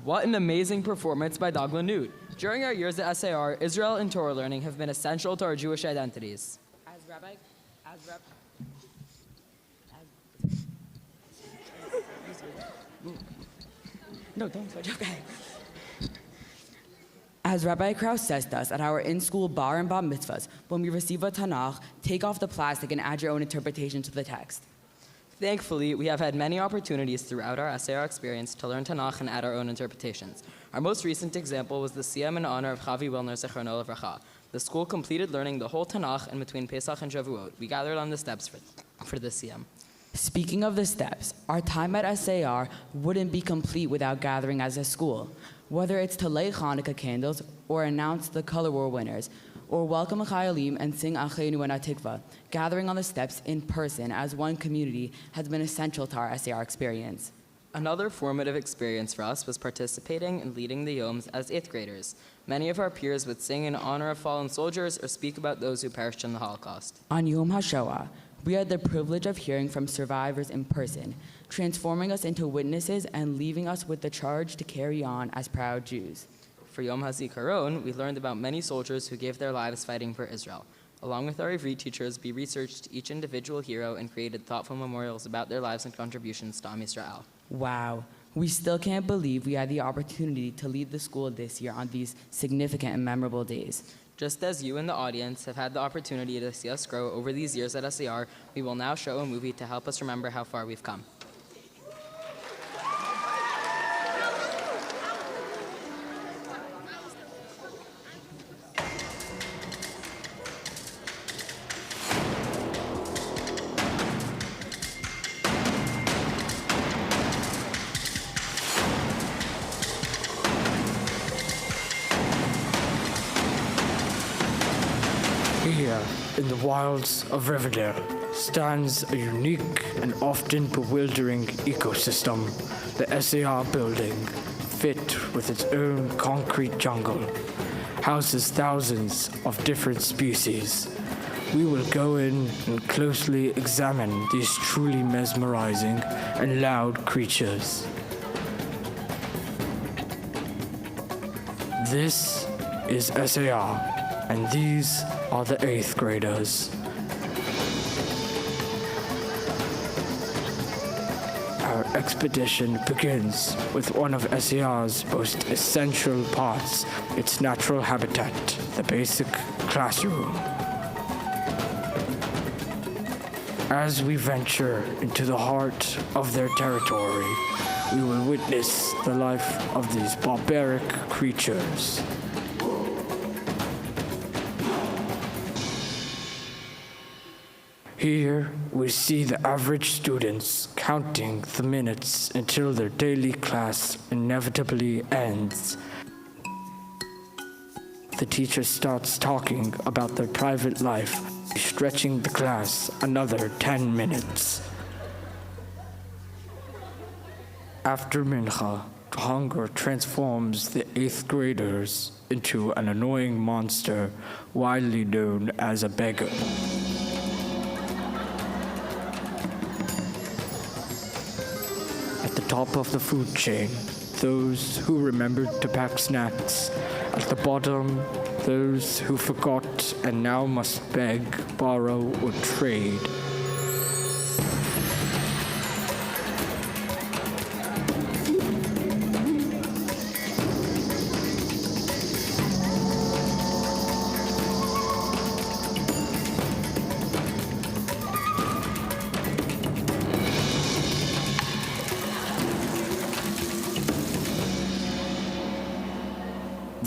[SPEAKER 15] what an amazing performance by Dagla Newt. During our years at SAR, Israel and Torah learning have been essential to our Jewish identities.
[SPEAKER 16] No, don't switch, okay. As Rabbi Krauss says to us at our in-school bar and bat mitzvahs, when we receive a Tanakh, take off the plastic and add your own interpretation to the text.
[SPEAKER 15] Thankfully, we have had many opportunities throughout our SAR experience to learn Tanakh and add our own interpretations. Our most recent example was the Siyam in honor of Chavi Wilner Zichrono Livracha. The school completed learning the whole Tanakh, and between Pesach and Shavuot, we gathered on the steps for the Siyam.
[SPEAKER 16] Speaking of the steps, our time at SAR wouldn't be complete without gathering as a school. Whether it's to light Hanukkah candles, or announce the Color War winners, or welcome Chayalim and sing Achenu and Atikva, gathering on the steps in person as one community has been essential to our SAR experience.
[SPEAKER 15] Another formative experience for us was participating and leading the Yoms as 8th graders. Many of our peers would sing in honor of fallen soldiers or speak about those who perished in the Holocaust.
[SPEAKER 16] On Yom HaShoah, we had the privilege of hearing from survivors in person, transforming us into witnesses and leaving us with the charge to carry on as proud Jews.
[SPEAKER 15] For Yom HaZikaron, we learned about many soldiers who gave their lives fighting for Israel. Along with our Ivrit teachers, we researched each individual hero and created thoughtful memorials about their lives and contributions to Am Yisrael.
[SPEAKER 16] Wow, we still can't believe we had the opportunity to lead the school this year on these significant and memorable days.
[SPEAKER 15] Just as you in the audience have had the opportunity to see us grow over these years at SAR, we will now show a movie to help us remember how far we've come.
[SPEAKER 17] Here, in the wilds of Riverdale, stands a unique and often bewildering ecosystem, the SAR building, fit with its own concrete jungle, houses thousands of different species. We will go in and closely examine these truly mesmerizing and loud creatures. This is SAR, and these are the 8th graders. Our expedition begins with one of SAR's most essential parts, its natural habitat, the basic classroom. As we venture into the heart of their territory, we will witness the life of these barbaric creatures. Here, we see the average students counting the minutes until their daily class inevitably ends. The teacher starts talking about their private life, stretching the class another 10 minutes. After Mincha, hunger transforms the 8th graders into an annoying monster widely known as a beggar. Top of the food chain, those who remembered to pack snacks. At the bottom, those who forgot and now must beg, borrow, or trade.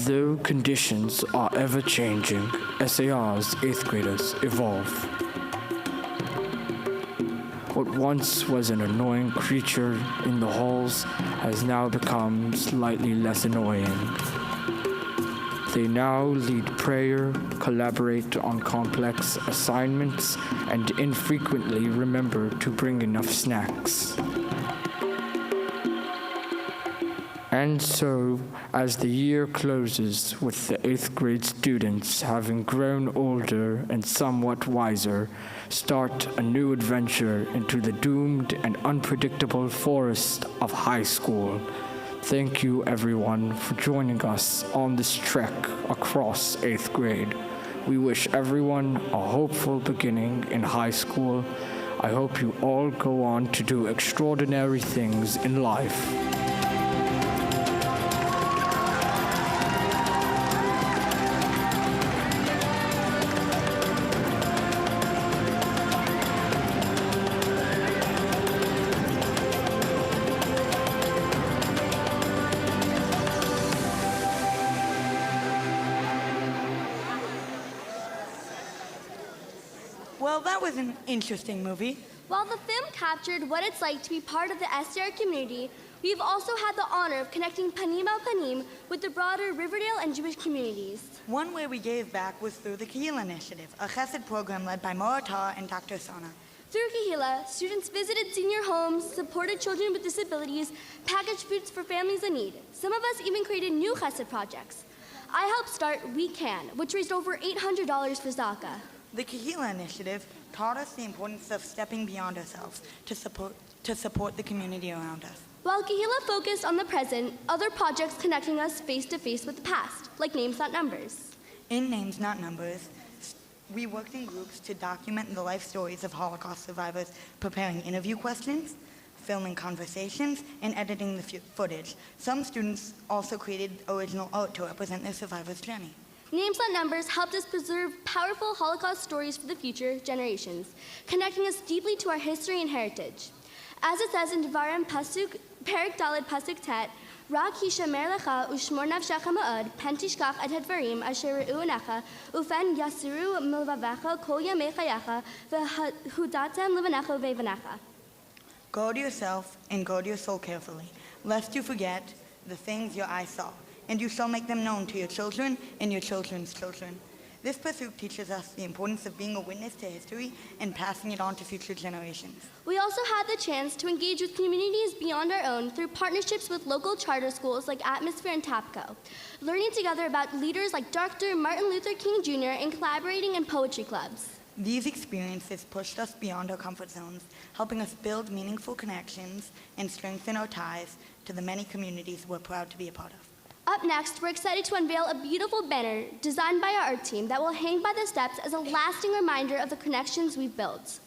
[SPEAKER 17] Though conditions are ever-changing, SAR's 8th graders evolve. What once was an annoying creature in the halls has now become slightly less annoying. They now lead prayer, collaborate on complex assignments, and infrequently remember to bring enough snacks. And so, as the year closes with the 8th grade students having grown older and somewhat wiser, start a new adventure into the doomed and unpredictable forest of high school. Thank you, everyone, for joining us on this trek across 8th grade. We wish everyone a hopeful beginning in high school. I hope you all go on to do extraordinary things in life.
[SPEAKER 18] Well, that was an interesting movie.
[SPEAKER 9] While the film captured what it's like to be part of the SAR community, we've also had the honor of connecting panim al panim with the broader Riverdale and Jewish communities.
[SPEAKER 18] One way we gave back was through the Kehila Initiative, a chesed program led by Morata and Dr. Sana.
[SPEAKER 9] Through Kehila, students visited senior homes, supported children with disabilities, packaged foods for families in need. Some of us even created new chesed projects. I helped start We Can, which raised over $800 for Zaka.
[SPEAKER 18] The Kehila Initiative taught us the importance of stepping beyond ourselves to support the community around us.
[SPEAKER 9] While Kehila focused on the present, other projects connecting us face-to-face with the past, like Names Not Numbers.
[SPEAKER 18] In Names Not Numbers, we worked in groups to document the life stories of Holocaust survivors, preparing interview questions, filming conversations, and editing the footage. Some students also created original art to represent their survivors' journey.
[SPEAKER 9] Names Not Numbers helped us preserve powerful Holocaust stories for the future generations, connecting us deeply to our history and heritage. As it says in Devarim Pasuk, Perik Daled Pasuk Tet, Rak hishamer lecha ushmor nafshecha ma'od, pen tishkach et hadvarim asher re'u enecha, ufen yasiru milvavecha kol yamei chayecha, v'hudatem levanecha ve'vanecha.
[SPEAKER 18] Guard yourself and guard your soul carefully, lest you forget the things your eyes saw, and you shall make them known to your children and your children's children. This pasuk teaches us the importance of being a witness to history and passing it on to future generations.
[SPEAKER 9] We also had the chance to engage with communities beyond our own through partnerships with local charter schools like Atmosphere and TAPCO, learning together about leaders like Dr. Martin Luther King Jr. and collaborating in poetry clubs.
[SPEAKER 18] These experiences pushed us beyond our comfort zones, helping us build meaningful connections and strengthen our ties to the many communities we're proud to be a part of.
[SPEAKER 9] Up next, we're excited to unveil a beautiful banner designed by our art team that will hang by the steps as a lasting reminder of the connections we've built.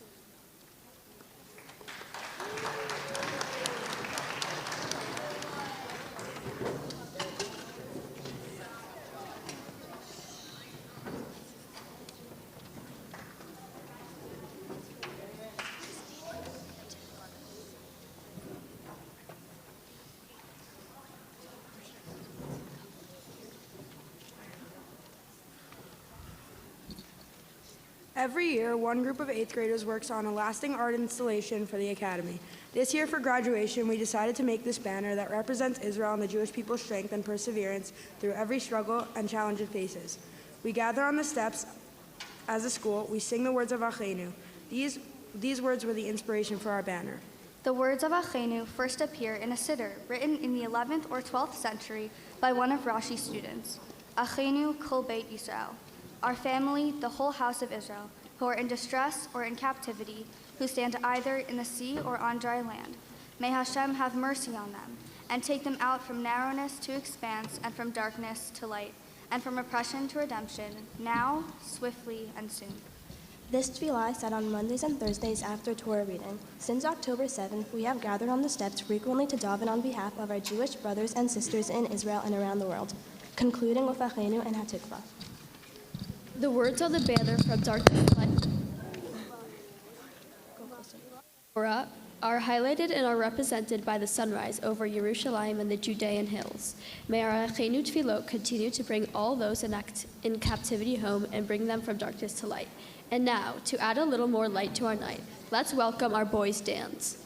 [SPEAKER 19] Every year, one group of 8th graders works on a lasting art installation for the Academy. This year for graduation, we decided to make this banner that represents Israel and the Jewish people's strength and perseverance through every struggle and challenge it faces. We gather on the steps as a school, we sing the words of Achenu. These words were the inspiration for our banner.
[SPEAKER 20] The words of Achenu first appear in a siddur written in the 11th or 12th century by one of Rashi's students. Achenu kol beit Yisrael. Our family, the whole house of Israel, who are in distress or in captivity, who stand either in the sea or on dry land. May Hashem have mercy on them, and take them out from narrowness to expanse, and from darkness to light, and from oppression to redemption, now, swiftly, and soon.
[SPEAKER 21] This tefillah is said on Mondays and Thursdays after Torah reading. Since October 7th, we have gathered on the steps frequently to daven on behalf of our Jewish brothers and sisters in Israel and around the world, concluding with Achenu and Hatikva.
[SPEAKER 10] The words of the banner from darkness to light Torah are highlighted and are represented by the sunrise over Yerushalayim and the Judean hills. May our Achenu Tefillot continue to bring all those in captivity home and bring them from darkness to light. And now, to add a little more light to our night, let's welcome our boys' dance.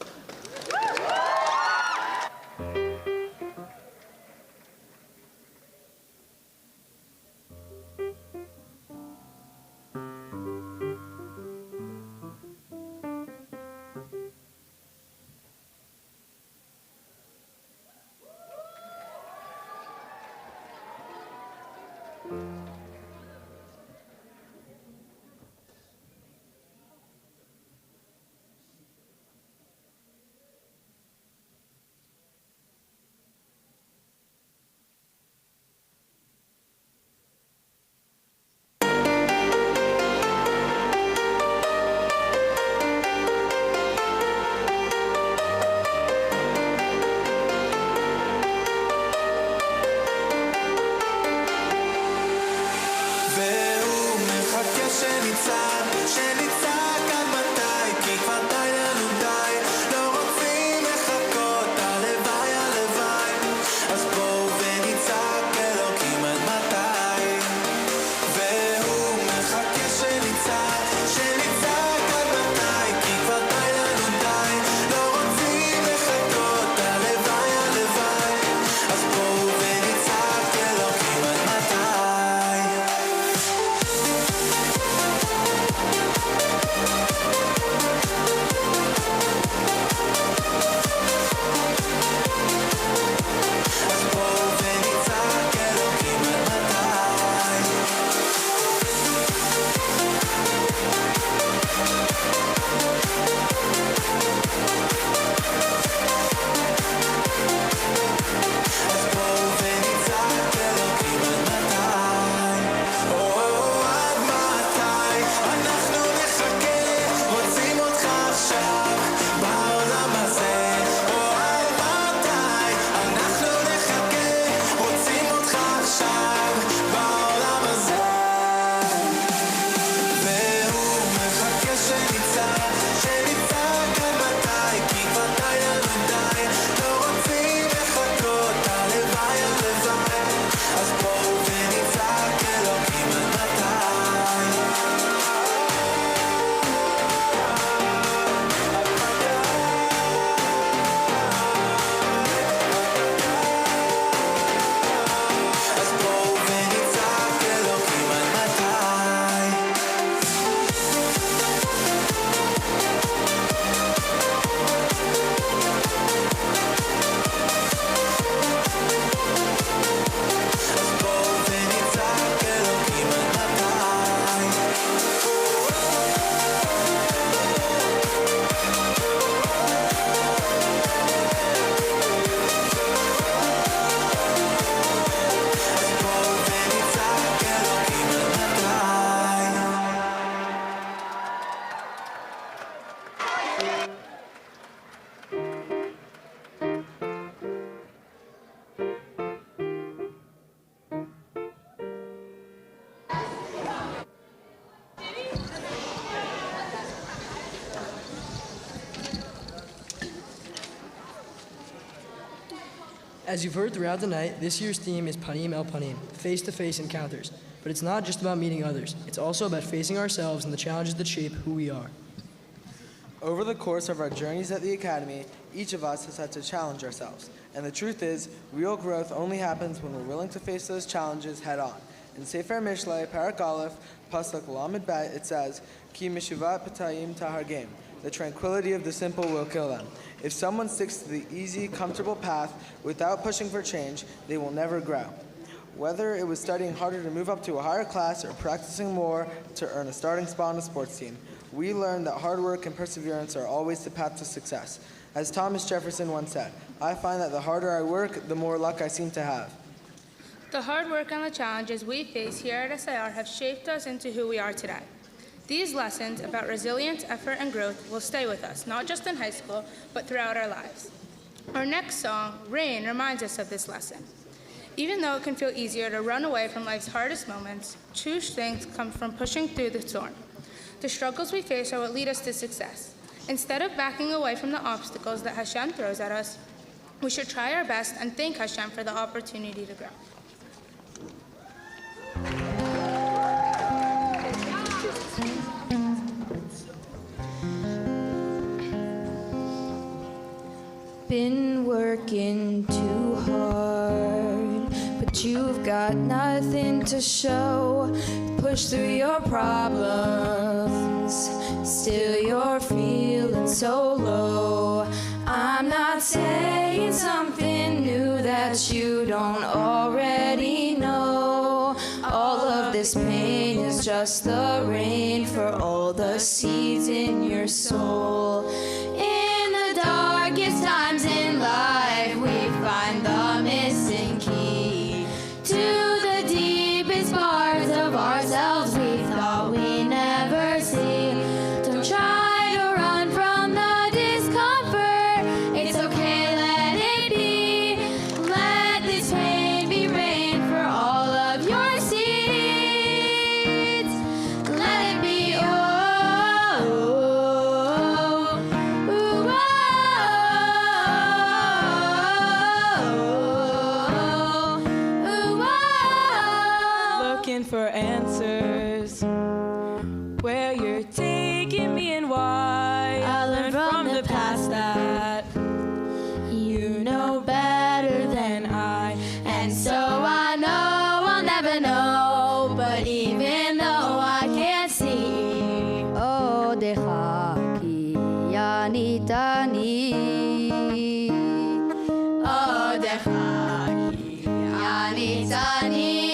[SPEAKER 13] As you've heard throughout the night, this year's theme is Panim El Panim, face-to-face encounters. But it's not just about meeting others. It's also about facing ourselves and the challenges that shape who we are.
[SPEAKER 1] Over the course of our journeys at the Academy, each of us has had to challenge ourselves. And the truth is, real growth only happens when we're willing to face those challenges head on. In Sefer Mishlei, Parak Aleph, Pasuk Lamed Bet, it says, Ki mishuvat patayim tahargem. The tranquility of the simple will kill them. If someone sticks to the easy, comfortable path without pushing for change, they will never grow. Whether it was studying harder to move up to a higher class or practicing more to earn a starting spot on a sports team, we learned that hard work and perseverance are always the path to success. As Thomas Jefferson once said, I find that the harder I work, the more luck I seem to have.
[SPEAKER 14] The hard work and the challenges we face here at SAR have shaped us into who we are today. These lessons about resilience, effort, and growth will stay with us, not just in high school, but throughout our lives. Our next song, Rain, reminds us of this lesson. Even though it can feel easier to run away from life's hardest moments, true strength comes from pushing through the storm. The struggles we face are what lead us to success. Instead of backing away from the obstacles that Hashem throws at us, we should try our best and thank Hashem for the opportunity to grow.
[SPEAKER 22] Been working too hard, but you've got nothing to show. Push through your problems, still you're feeling so low. I'm not saying something new that you don't already know. All of this pain is just the rain for all the seeds in your soul. In the darkest times in life, we find the missing key to the deepest parts of ourselves we thought we never see. Don't try to run from the discomfort. It's okay, let it be. Let this pain be rain for all of your seeds. Let it be. Looking for answers, where you're taking me and why. I learned from the past that you know better than I, and so I know I'll never know. But even though I can't see, oh, dechaki yanitani, oh, dechaki yanitani.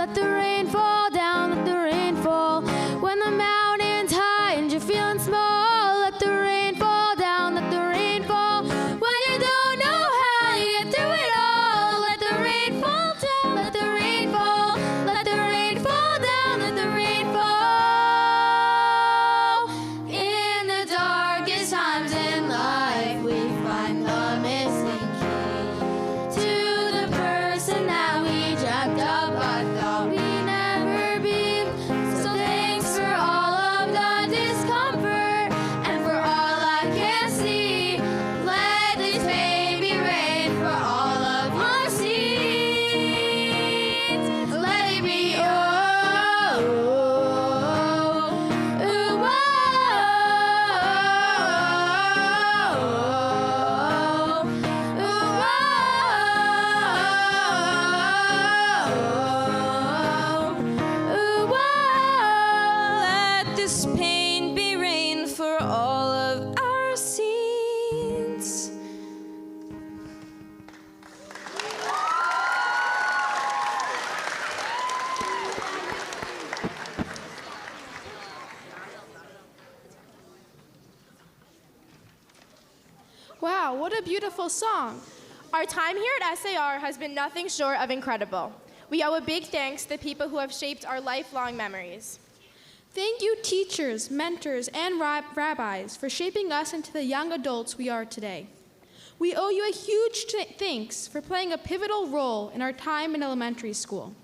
[SPEAKER 22] The
[SPEAKER 3] beautiful song.
[SPEAKER 5] Our time here at SAR has been nothing short of incredible. We owe a big thanks to the people who have shaped our lifelong memories.
[SPEAKER 3] Thank you, teachers, mentors, and rabbis, for shaping us into the young adults we are today. We owe you a huge thanks for playing a pivotal role in our time in elementary school.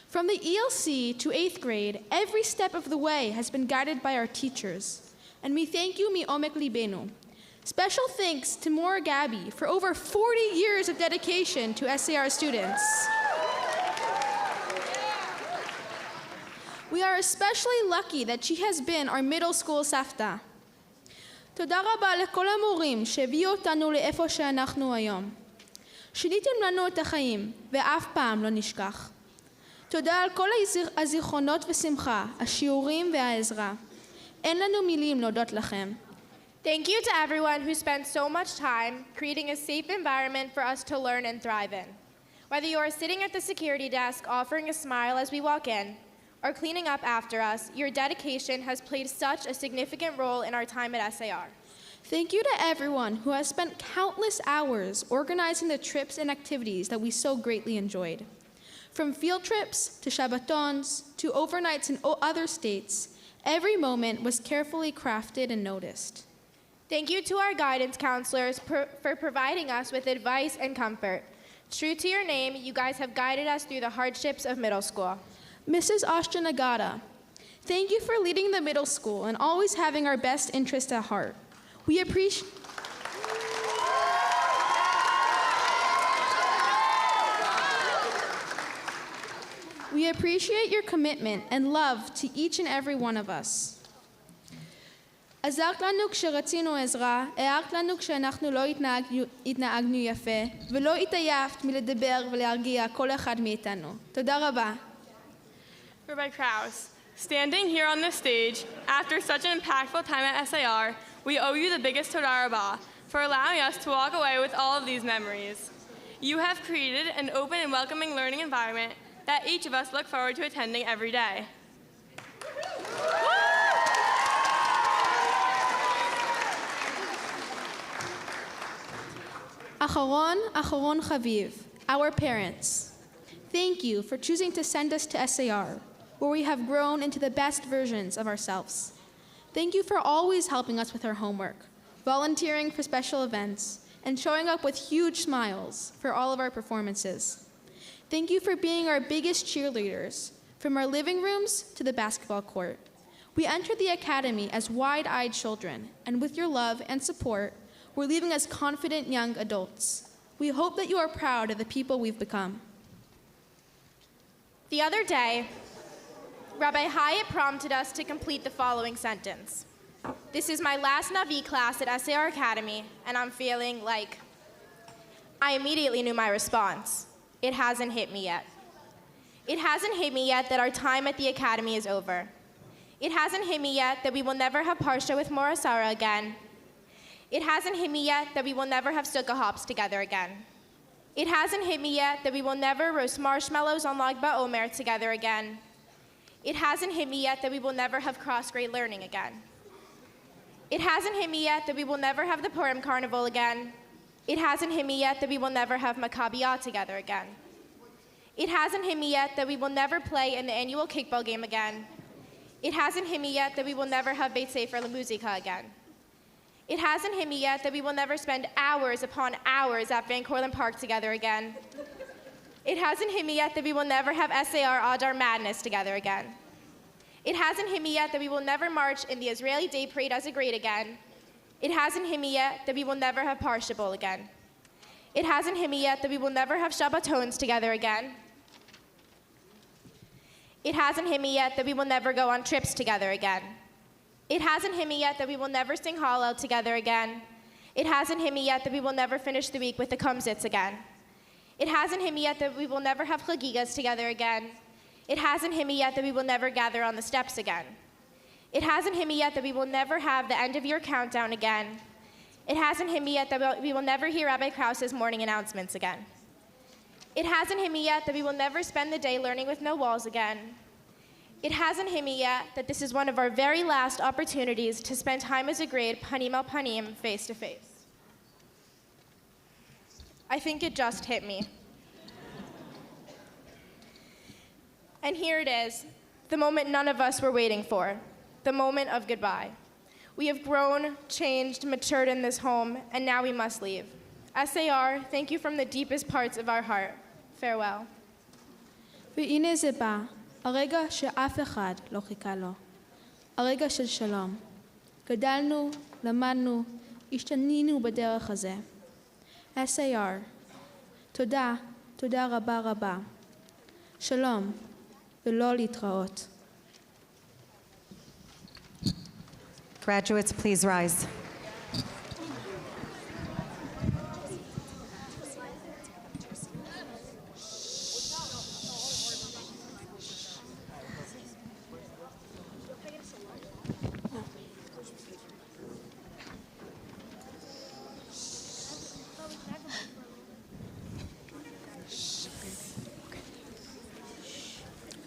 [SPEAKER 3] From the ELC to 8th grade, every step of the way has been guided by our teachers. And we thank you mi'omek libenu. Special thanks to Maura Gabby for over 40 years of dedication to SAR students. We are especially lucky that she has been our middle school safta. תודה רבה לכל המורים שהביאו אותנו לאיפה שאנחנו היום. שיניתם לנו את החיים, ואף פעם לא נשכח. תודה על כל הזיכרונות ושמחה, השיעורים והעזרה. אין לנו מילים להודות לכם.
[SPEAKER 5] Thank you to everyone who spent so much time creating a safe environment for us to learn and thrive in. Whether you are sitting at the security desk offering a smile as we walk in, or cleaning up after us, your dedication has played such a significant role in our time at SAR.
[SPEAKER 3] Thank you to everyone who has spent countless hours organizing the trips and activities that we so greatly enjoyed. From field trips to Shabbatons to overnights in other states, every moment was carefully crafted and noticed.
[SPEAKER 5] Thank you to our guidance counselors for providing us with advice and comfort. True to your name, you guys have guided us through the hardships of middle school.
[SPEAKER 3] Mrs. Ashtanagata, thank you for leading the middle school and always having our best interests at heart. We appreciate your commitment and love to each and every one of us. עזרת לנו כשרצינו עזרה, הערת לנו כשאנחנו לא התנהגנו יפה, ולא התעייפת מלדבר ולהרגיע כל אחד מאיתנו. תודה רבה.
[SPEAKER 23] Rabbi Krause, standing here on this stage, after such an impactful time at SAR, we owe you the biggest Todah Rabbah for allowing us to walk away with all of these memories. You have created an open and welcoming learning environment that each of us look forward to attending every day.
[SPEAKER 3] Acharon Chaviv, our parents. Thank you for choosing to send us to SAR, where we have grown into the best versions of ourselves. Thank you for always helping us with our homework, volunteering for special events, and showing up with huge smiles for all of our performances. Thank you for being our biggest cheerleaders, from our living rooms to the basketball court. We entered the academy as wide-eyed children, and with your love and support, we're leaving as confident young adults. We hope that you are proud of the people we've become.
[SPEAKER 5] The other day, Rabbi Hyatt prompted us to complete the following sentence. This is my last Navi class at SAR Academy, and I'm feeling like... I immediately knew my response. It hasn't hit me yet. It hasn't hit me yet that our time at the Academy is over. It hasn't hit me yet that we will never have Parsha with Mora Sarah again. It hasn't hit me yet that we will never have Sukkah hops together again. It hasn't hit me yet that we will never roast marshmallows on Lag BaOmer together again. It hasn't hit me yet that we will never have cross-grade learning again. It hasn't hit me yet that we will never have the Purim Carnival again. It hasn't hit me yet that we will never have Maccabiyah together again. It hasn't hit me yet that we will never play in the annual kickball game again. It hasn't hit me yet that we will never have Beit Sefer LaMuzika again. It hasn't hit me yet that we will never spend hours upon hours at Van Cortlandt Park together again. It hasn't hit me yet that we will never have SAR Adar Madness together again. It hasn't hit me yet that we will never march in the Israeli Day Parade as a grade again. It hasn't hit me yet that we will never have Parsha Bowl again. It hasn't hit me yet that we will never have Shabbatons together again. It hasn't hit me yet that we will never go on trips together again. It hasn't hit me yet that we will never sing Hallel together again. It hasn't hit me yet that we will never finish the week with the Kumsitz again. It hasn't hit me yet that we will never have Chagigas together again. It hasn't hit me yet that we will never gather on the steps again. It hasn't hit me yet that we will never have the end of year countdown again. It hasn't hit me yet that we will never hear Rabbi Krause's morning announcements again. It hasn't hit me yet that we will never spend the day learning with no walls again. It hasn't hit me yet that this is one of our very last opportunities to spend time as a grade, panim al panim, face to face. I think it just hit me. And here it is, the moment none of us were waiting for, the moment of goodbye. We have grown, changed, matured in this home, and now we must leave. SAR, thank you from the deepest parts of our heart. Farewell.
[SPEAKER 3] והנה זה בא, הרגע שאף אחד לא חיכה לו. הרגע של שלום. גדלנו, למדנו, השתנינו בדרך הזה. SAR, תודה, תודה רבה רבה. שלום, ולא להתראות.
[SPEAKER 2] Graduates, please rise.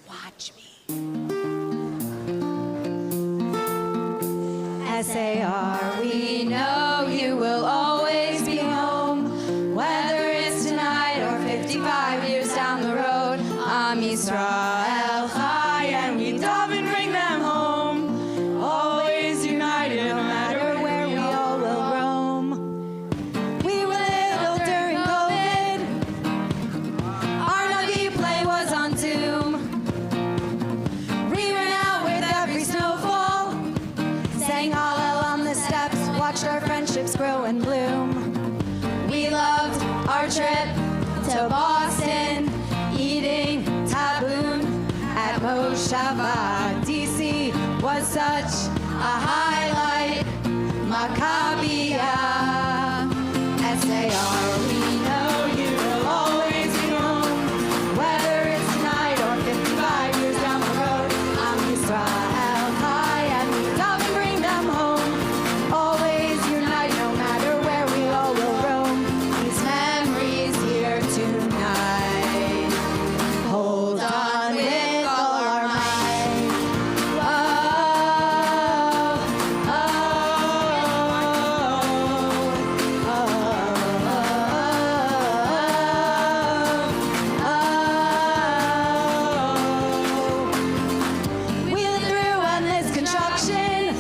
[SPEAKER 22] Watch me.
[SPEAKER 2] SAR, we know you will always be home, whether it's tonight or 55 years down the road. Am Yisrael Chai, and we dove and bring them home, always united, no matter where we all will roam. We were little during COVID, our Navi play was on Zoom. We ran out with every snowfall, sang Hallel on the steps, watched our friendships grow and bloom. We loved our trip to Boston, eating taboon at Moshava. DC was such a highlight. Maccabiyah. SAR, we know you will always be home, whether it's tonight or 55 years down the road. Am Yisrael Chai, and we love and bring them home, always unite, no matter where we all will roam. These memories here tonight, hold on with all our might. We lived through endless construction,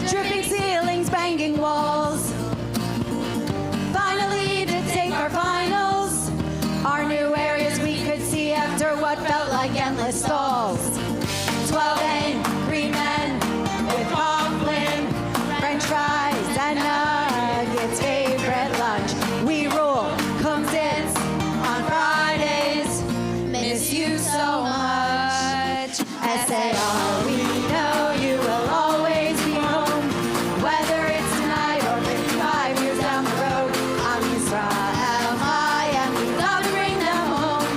[SPEAKER 2] dripping ceilings, banging walls. Finally to take our finals, our new areas we could see after what felt like endless stalls. 12 angry men with Coughlin, French fries and nuggets, favorite lunch. We rule, come dance on Fridays, miss you so much. SAR, we know you will always be home, whether it's tonight or 55 years down the road. Am Yisrael Chai, and we love to bring them home,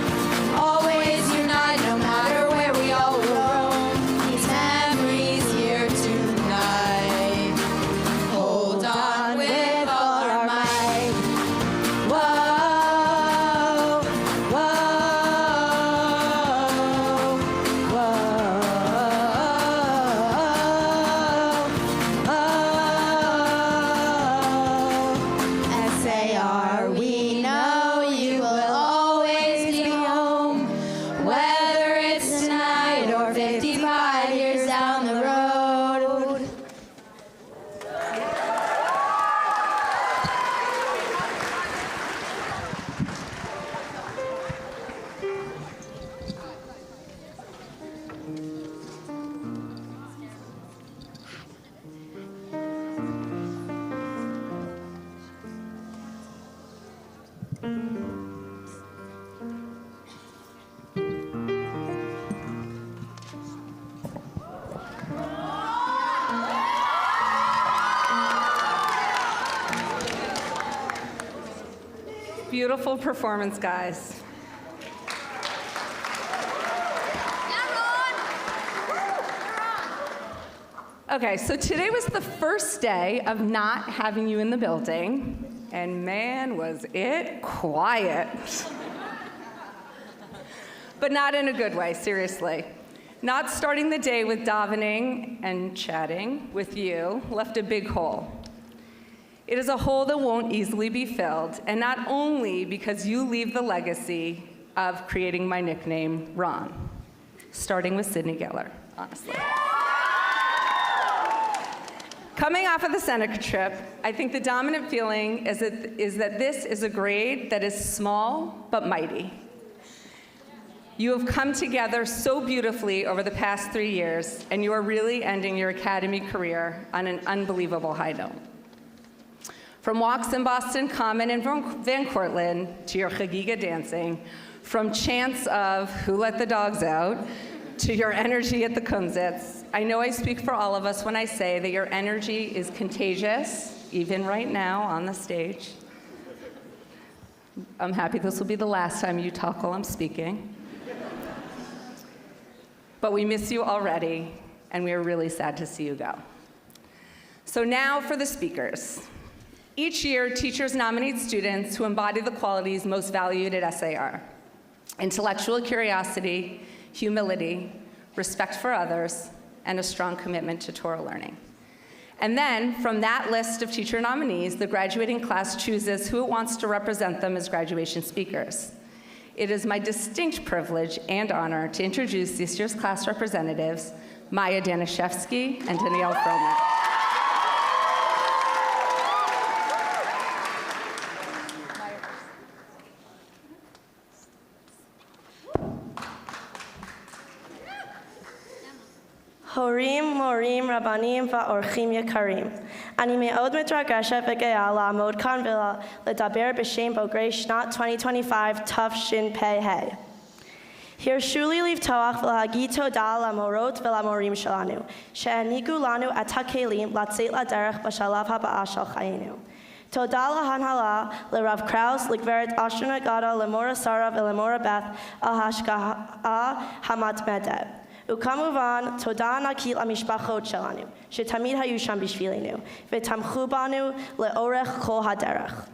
[SPEAKER 2] always unite, no matter where we all will roam. These memories here tonight, hold on with all our might. Whoa, SAR, we know you will always be home, whether it's tonight or 55 years down the road.
[SPEAKER 6] Beautiful performance, guys. Okay, so today was the first day of not having you in the building, and man, was it quiet. But not in a good way, seriously. Not starting the day with davening and chatting with you left a big hole. It is a hole that won't easily be filled, and not only because you leave the legacy of creating my nickname, Ron, starting with Sydney Geller, honestly. Coming off of the Seneca trip, I think the dominant feeling is that this is a grade that is small but mighty. You have come together so beautifully over the past 3 years, and you are really ending your academy career on an unbelievable high note. From walks in Boston Common and Van Cortlandt to your chagiga dancing, from chants of "Who let the dogs out?" to your energy at the Kumsitz, I know I speak for all of us when I say that your energy is contagious, even right now on the stage. I'm happy this will be the last time you talk while I'm speaking. But we miss you already, and we are really sad to see you go. So now for the speakers. Each year, teachers nominate students who embody the qualities most valued at SAR: intellectual curiosity, humility, respect for others, and a strong commitment to Torah learning. And then, from that list of teacher nominees, the graduating class chooses who it wants to represent them as graduation speakers. It is my distinct privilege and honor to introduce this year's class representatives, Maya Danishevsky and Danielle Froman.
[SPEAKER 7] הורים, מורים, רבנים ואורחים יקרים, אני מאוד מתרגשת וגאה לעמוד כאן ולדבר בשם בוגרי שנת 2025 תשפ"ה. הרשו לי לפתוח ולהגיד תודה למורות ולמורים שלנו, שהעניקו לנו את הכלים לצאת לדרך בשלב הבא של חיינו. תודה להנהלה, לרב קראוס, לגברת אשרון אגדה, למורה שרה ולמורה בת על ההשקעה המתמדת. וכמובן, תודה ענקית למשפחות שלנו, שתמיד היו שם בשבילנו, ותמכו בנו לאורך כל הדרך.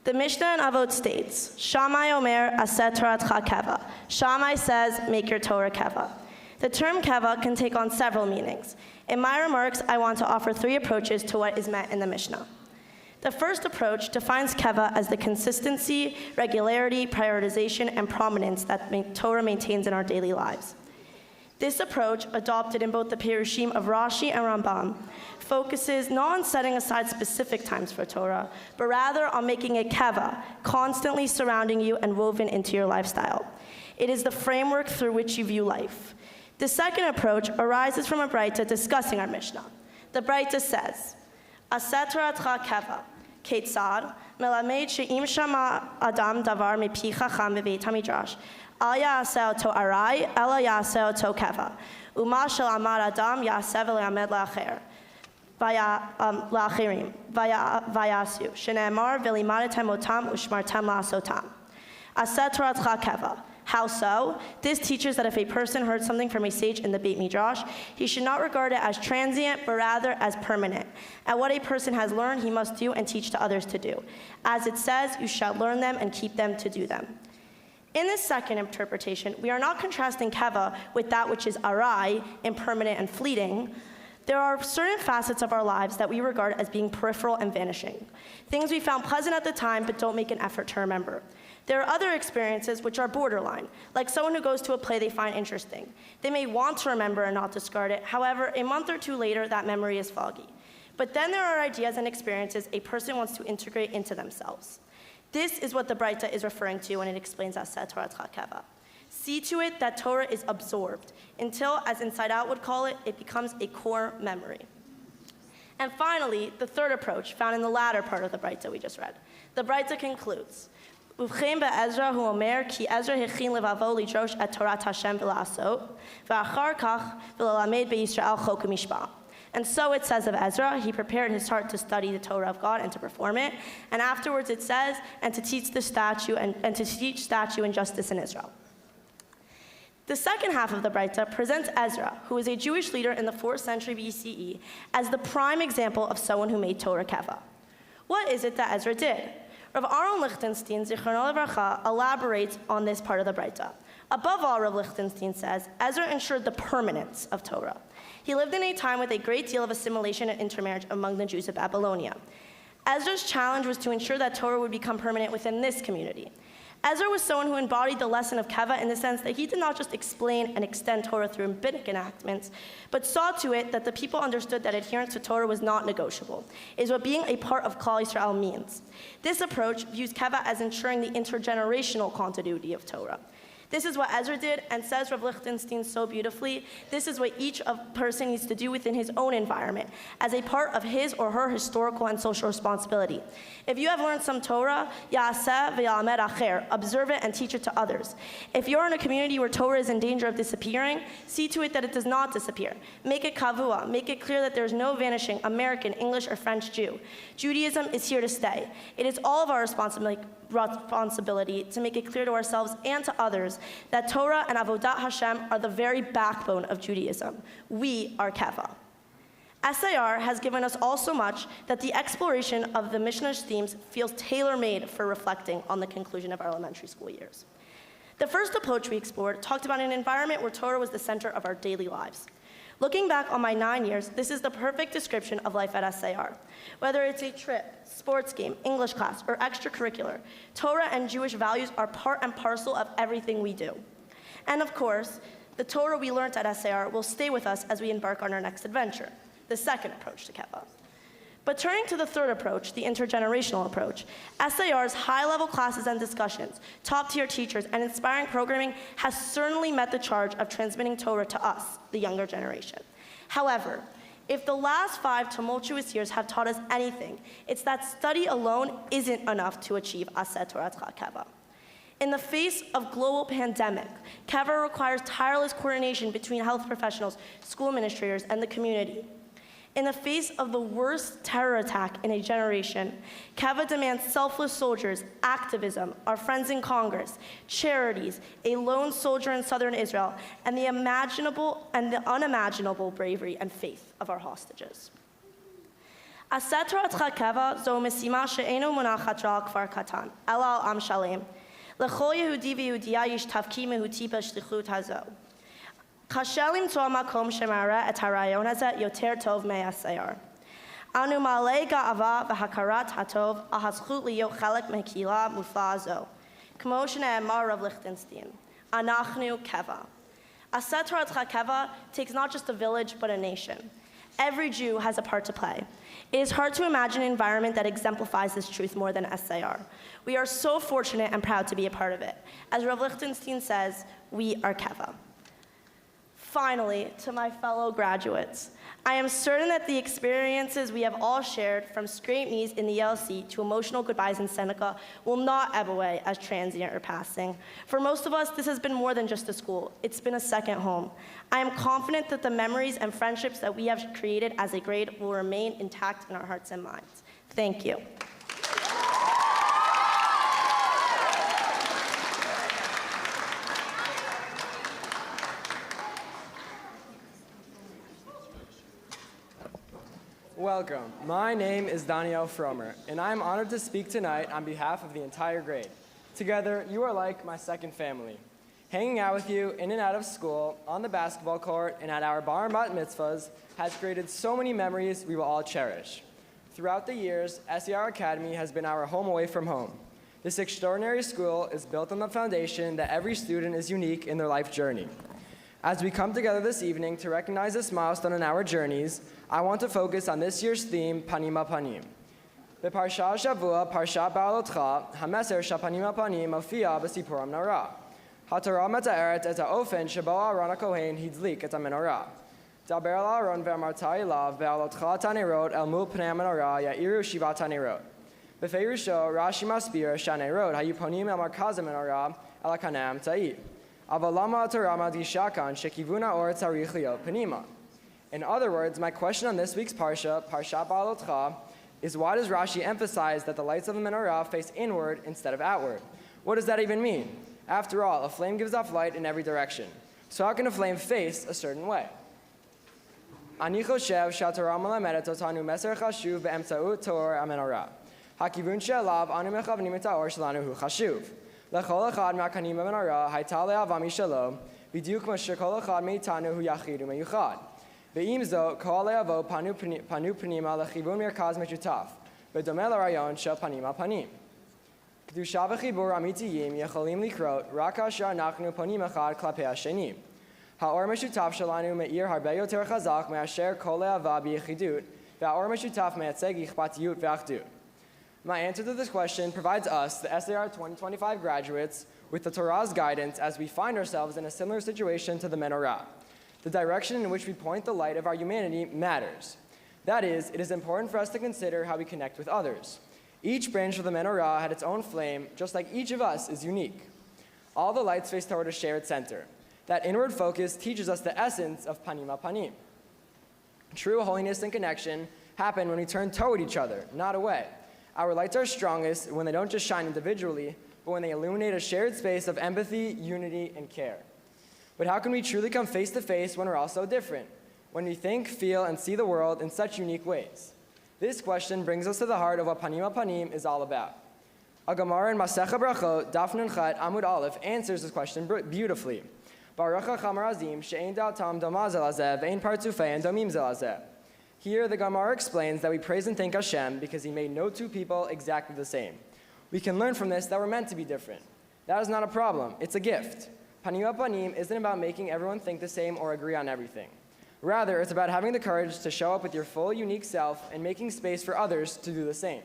[SPEAKER 7] The Mishnah in Avot states, Shammai Omer Aseh Toratcha Keva. Shammai says, make your Torah Keva. The term Keva can take on several meanings. In my remarks, I want to offer 3 approaches to what is meant in the Mishnah. The first approach defines Keva as the consistency, regularity, prioritization, and prominence that Torah maintains in our daily lives. This approach, adopted in both the Perushim of Rashi and Rambam, focuses not on setting aside specific times for Torah, but rather on making a Keva, constantly surrounding you and woven into your lifestyle. It is the framework through which you view life. The second approach arises from a Braita discussing our Mishnah. The Braita says, Aseh Toratcha Keva, Ketzad, Melamed she'im shama Adam davar mipi chacham bebeit hamidrash, al ya'aseh oto arai, ela ya'aseh oto keva. Uma shel amar Adam ya'aseh v'le'amed la'acher. La'acherim, v'yasu, shene'emar v'limadetem otam u'shmartem la'asotam. Aseh Toratcha Keva. How so? This teaches that if a person heard something from a sage in the Beit Midrash, he should not regard it as transient, but rather as permanent. And what a person has learned, he must do and teach to others to do. As it says, you shall learn them and keep them to do them. In this second interpretation, we are not contrasting Keva with that which is arai, impermanent and fleeting. There are certain facets of our lives that we regard as being peripheral and vanishing. Things we found pleasant at the time, but don't make an effort to remember. There are other experiences which are borderline, like someone who goes to a play they find interesting. They may want to remember and not discard it. However, a month or 2 later, that memory is foggy. But then there are ideas and experiences a person wants to integrate into themselves. This is what the Braita is referring to when it explains Aseh Toratcha Keva. See to it that Torah is absorbed until, as Inside Out would call it, it becomes a core memory. And finally, the third approach, found in the latter part of the Braita we just read. The Braita concludes, ובכן בעזרא הוא אומר כי עזרא הכין לבבו לדרוש את תורת השם ולעשות, ואחר כך וללמד בישראל חוק ומשפט. And so it says of Ezra, he prepared his heart to study the Torah of God and to perform it. And afterwards it says, and to teach the statute and to teach statute and justice in Israel. The second half of the Braita presents Ezra, who is a Jewish leader in the 4th century BCE, as the prime example of someone who made Torah Keva. What is it that Ezra did? Rav Aaron Lichtenstein, Zichrono Livracha, elaborates on this part of the Braita. Above all, Rav Lichtenstein says, Ezra ensured the permanence of Torah. He lived in a time with a great deal of assimilation and intermarriage among the Jews of Babylonia. Ezra's challenge was to ensure that Torah would become permanent within this community. Ezra was someone who embodied the lesson of Keva in the sense that he did not just explain and extend Torah through rabbinic enactments, but saw to it that the people understood that adherence to Torah was not negotiable, is what being a part of Klal Yisrael means. This approach views Keva as ensuring the intergenerational continuity of Torah. This is what Ezra did, and says Rav Lichtenstein so beautifully, this is what each person needs to do within his own environment, as a part of his or her historical and social responsibility. If you have learned some Torah, ya'aseh v'ya'amed acher, observe it and teach it to others. If you're in a community where Torah is in danger of disappearing, see to it that it does not disappear. Make it kavua, make it clear that there is no vanishing American, English, or French Jew. Judaism is here to stay. It is all of our responsibility to make it clear to ourselves and to others that Torah and Avodat Hashem are the very backbone of Judaism. We are Keva. SAR has given us all so much that the exploration of the Mishnah's themes feels tailor-made for reflecting on the conclusion of our elementary school years. The first approach we explored talked about an environment where Torah was the center of our daily lives. Looking back on my 9 years, this is the perfect description of life at SAR. Whether it's a trip, sports game, English class, or extracurricular, Torah and Jewish values are part and parcel of everything we do. And of course, the Torah we learned at SAR will stay with us as we embark on our next adventure, the second approach to Keva. But turning to the third approach, the intergenerational approach, SAR's high-level classes and discussions, top-tier teachers, and inspiring programming has certainly met the charge of transmitting Torah to us, the younger generation. However, if the last 5 tumultuous years have taught us anything, it's that study alone isn't enough to achieve Aseh Toratcha Keva. In the face of global pandemic, Keva requires tireless coordination between health professionals, school administrators, and the community. In the face of the worst terror attack in a generation, Keva demands selfless soldiers, activism, our friends in Congress, charities, a lone soldier in southern Israel, and the imaginable and the unimaginable bravery and faith of our hostages. Aseh Toratcha Keva zo mesima she'enu munachat ra kfar katan, ela al am shalem. L'chol Yehudi v'Yehudiya yish tafki mehuti b'shlichut hazo. קשה למצוא מקום שמראה את הרעיון הזה יותר טוב מה-SAR. אנו מלא גאווה והכרת הטוב על הזכות להיות חלק מהקהילה המופלאה זו. כמו שנאמר רב ליכטנשטיין, אנחנו Keva. Aseh Toratcha Keva takes not just a village, but a nation. Every Jew has a part to play. It is hard to imagine an environment that exemplifies this truth more than SAR. We are so fortunate and proud to be a part of it. As Rav Lichtenstein says, we are Keva. Finally, to my fellow graduates, I am certain that the experiences we have all shared, from scraped knees in the LC to emotional goodbyes in Seneca, will not ebb away as transient or passing. For most of us, this has been more than just a school. It's been a second home. I am confident that the memories and friendships that we have created as a grade will remain intact in our hearts and minds. Thank you.
[SPEAKER 8] Welcome. My name is Danielle Fromer, and I am honored to speak tonight on behalf of the entire grade. Together, you are like my second family. Hanging out with you in and out of school, on the basketball court, and at our bar and bat mitzvahs has created so many memories we will all cherish. Throughout the years, SAR Academy has been our home away from home. This extraordinary school is built on the foundation that every student is unique in their life journey. As we come together this evening to recognize this milestone in our journeys, I want to focus on this year's theme, Panim Panim. Beparsha Shavua, Parsha Ba'alotcha, Hameser Shapanim Panim Mofia B'Sipur HaMenorah. HaTorah meta'eret et ha'ofen shebo Aaron HaKohen hidlik et ha'menorah. Daber al Aaron ve'amarta ilav ve'alotcha tanerot el mul pnei ha'menorah ya'iru shiva tanerot. Befeirusho Rashi maspir shanerot hayu ponim el markaz ha'menorah el ha'kanam ta'i. Avalama HaTorah madgishakan shekivuna or tzarich liot penima. In other words, my question on this week's Parsha, Parsha Ba'alotcha, is why does Rashi emphasize that the lights of the menorah face inward instead of outward? What does that even mean? After all, a flame gives off light in every direction. So how can a flame face a certain way? Ani choshev she'haTorah melamedet otanu meser chashuv be'emtzaut Torah ha'menorah. Hakivun she'elav anu mechavnim et ha'or shelanu hu chashuv. Lechol echad me'hakanim ha'menorah hayta le'ava mishalo, b'diuk ma shekol echad me'itanu hu yachid u'meyuchad. ועם זאת, כל הלהבות פנו פנימה לכיוון מרכז משותף, בדומה לרעיון של פנים על פנים. קדושה וחיבור אמיתיים יכולים לקרות רק כאשר אנחנו פונים אחד כלפי השני. האור המשותף שלנו מאיר הרבה יותר חזק מאשר כל להבה ביחידות, והאור המשותף מייצג אכפתיות ואחדות. My answer to this question provides us, the SAR 2025 graduates, with the Torah's guidance as we find ourselves in a similar situation to the menorah. The direction in which we point the light of our humanity matters. That is, it is important for us to consider how we connect with others. Each branch of the menorah had its own flame, just like each of us is unique. All the lights face toward a shared center. That inward focus teaches us the essence of panim al panim. True holiness and connection happen when we turn toward each other, not away. Our lights are strongest when they don't just shine individually, but when they illuminate a shared space of empathy, unity, and care. But how can we truly come face to face when we're all so different? When we think, feel, and see the world in such unique ways? This question brings us to the heart of what panim al panim is all about. A Gemara in Masechah Brachot, Daf Nun Chet, Amud Aleph, answers this question beautifully. Baruch HaChamar Azim, she'ein da'atam doma zel hazeh, ve'ein partzufein domim zel hazeh. Here, the Gemara explains that we praise and thank Hashem because He made no two people exactly the same. We can learn from this that we're meant to be different. That is not a problem, it's a gift. Panim al panim isn't about making everyone think the same or agree on everything. Rather, it's about having the courage to show up with your full, unique self and making space for others to do the same.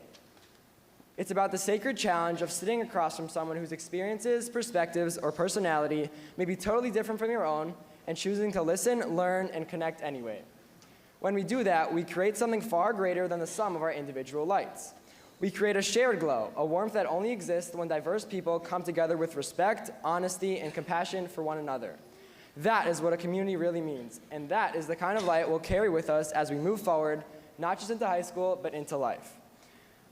[SPEAKER 8] It's about the sacred challenge of sitting across from someone whose experiences, perspectives, or personality may be totally different from your own and choosing to listen, learn, and connect anyway. When we do that, we create something far greater than the sum of our individual lights. We create a shared glow, a warmth that only exists when diverse people come together with respect, honesty, and compassion for one another. That is what a community really means, and that is the kind of light we'll carry with us as we move forward, not just into high school, but into life.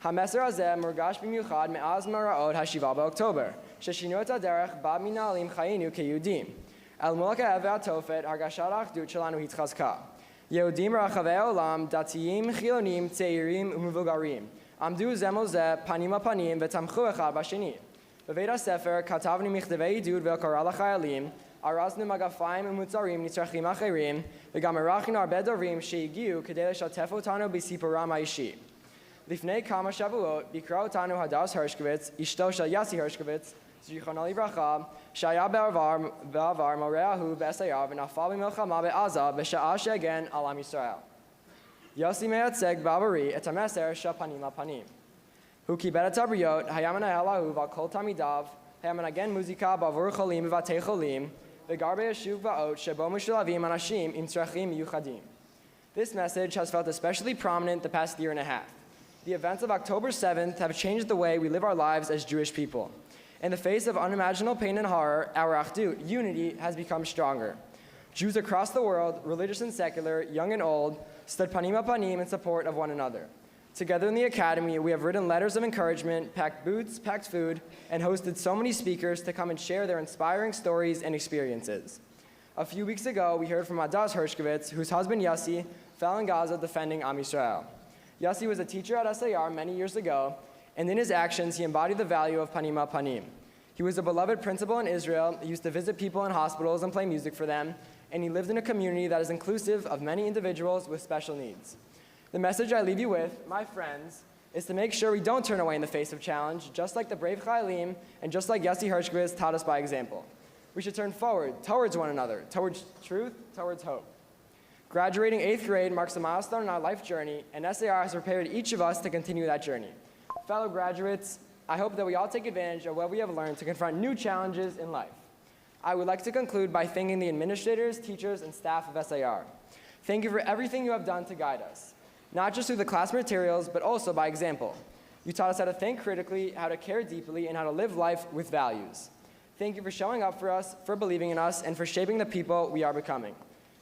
[SPEAKER 8] המסר הזה מורגש במיוחד מאז מאורעות ה-7 באוקטובר, ששינו את הדרך בה מנהלים חיינו כיהודים. אל מול הכאב והתופת, הרגשת האחדות שלנו התחזקה. יהודים ברחבי העולם, דתיים, חילונים, צעירים ומבוגרים, עמדו זה מול זה פנים על פנים ותמכו אחד בשני. בבית הספר כתבנו מכתבי עידוד והוקרה לחיילים, ארזנו מגפיים ומוצרים נצרכים אחרים, וגם אירחנו הרבה דוברים שהגיעו כדי לשתף אותנו בסיפורם האישי. לפני כמה שבועות ביקרה אותנו הדס הרשקוביץ, אשתו של יסי הרשקוביץ, זיכרונו לברכה, שהיה בעבר מורה אהוב ב-SAR ונפל במלחמה בעזה בשעה שהגן על עם ישראל. יוסי מייצג בעבורי את המסר של פנים על פנים. הוא כיבד את הבריות, היה מנהל אהוב על כל תלמידיו, היה מנגן מוזיקה בעבור חולים בבתי חולים, וגר ביישוב ועוד שבו משולבים אנשים עם צרכים מיוחדים. This message has felt especially prominent the past year and a half. The events of October 7th have changed the way we live our lives as Jewish people. In the face of unimaginable pain and horror, our achdut, unity, has become stronger. Jews across the world, religious and secular, young and old, stood panim al panim in support of one another. Together in the Academy, we have written letters of encouragement, packed boots, packed food, and hosted so many speakers to come and share their inspiring stories and experiences. A few weeks ago, we heard from Adas Hershkovitz, whose husband Yossi fell in Gaza defending Am Yisrael. Yossi was a teacher at SAR many years ago, and in his actions, he embodied the value of panim al panim. He was a beloved principal in Israel. He used to visit people in hospitals and play music for them, and he lived in a community that is inclusive of many individuals with special needs. The message I leave you with, my friends, is to make sure we don't turn away in the face of challenge, just like the brave Chayalim and just like Yossi Hershkovitz taught us by example. We should turn forward, towards one another, towards truth, towards hope. Graduating 8th grade marks a milestone in our life journey, and SAR has prepared each of us to continue that journey. Fellow graduates, I hope that we all take advantage of what we have learned to confront new challenges in life. I would like to conclude by thanking the administrators, teachers, and staff of SAR. Thank you for everything you have done to guide us, not just through the class materials, but also by example. You taught us how to think critically, how to care deeply, and how to live life with values. Thank you for showing up for us, for believing in us, and for shaping the people we are becoming.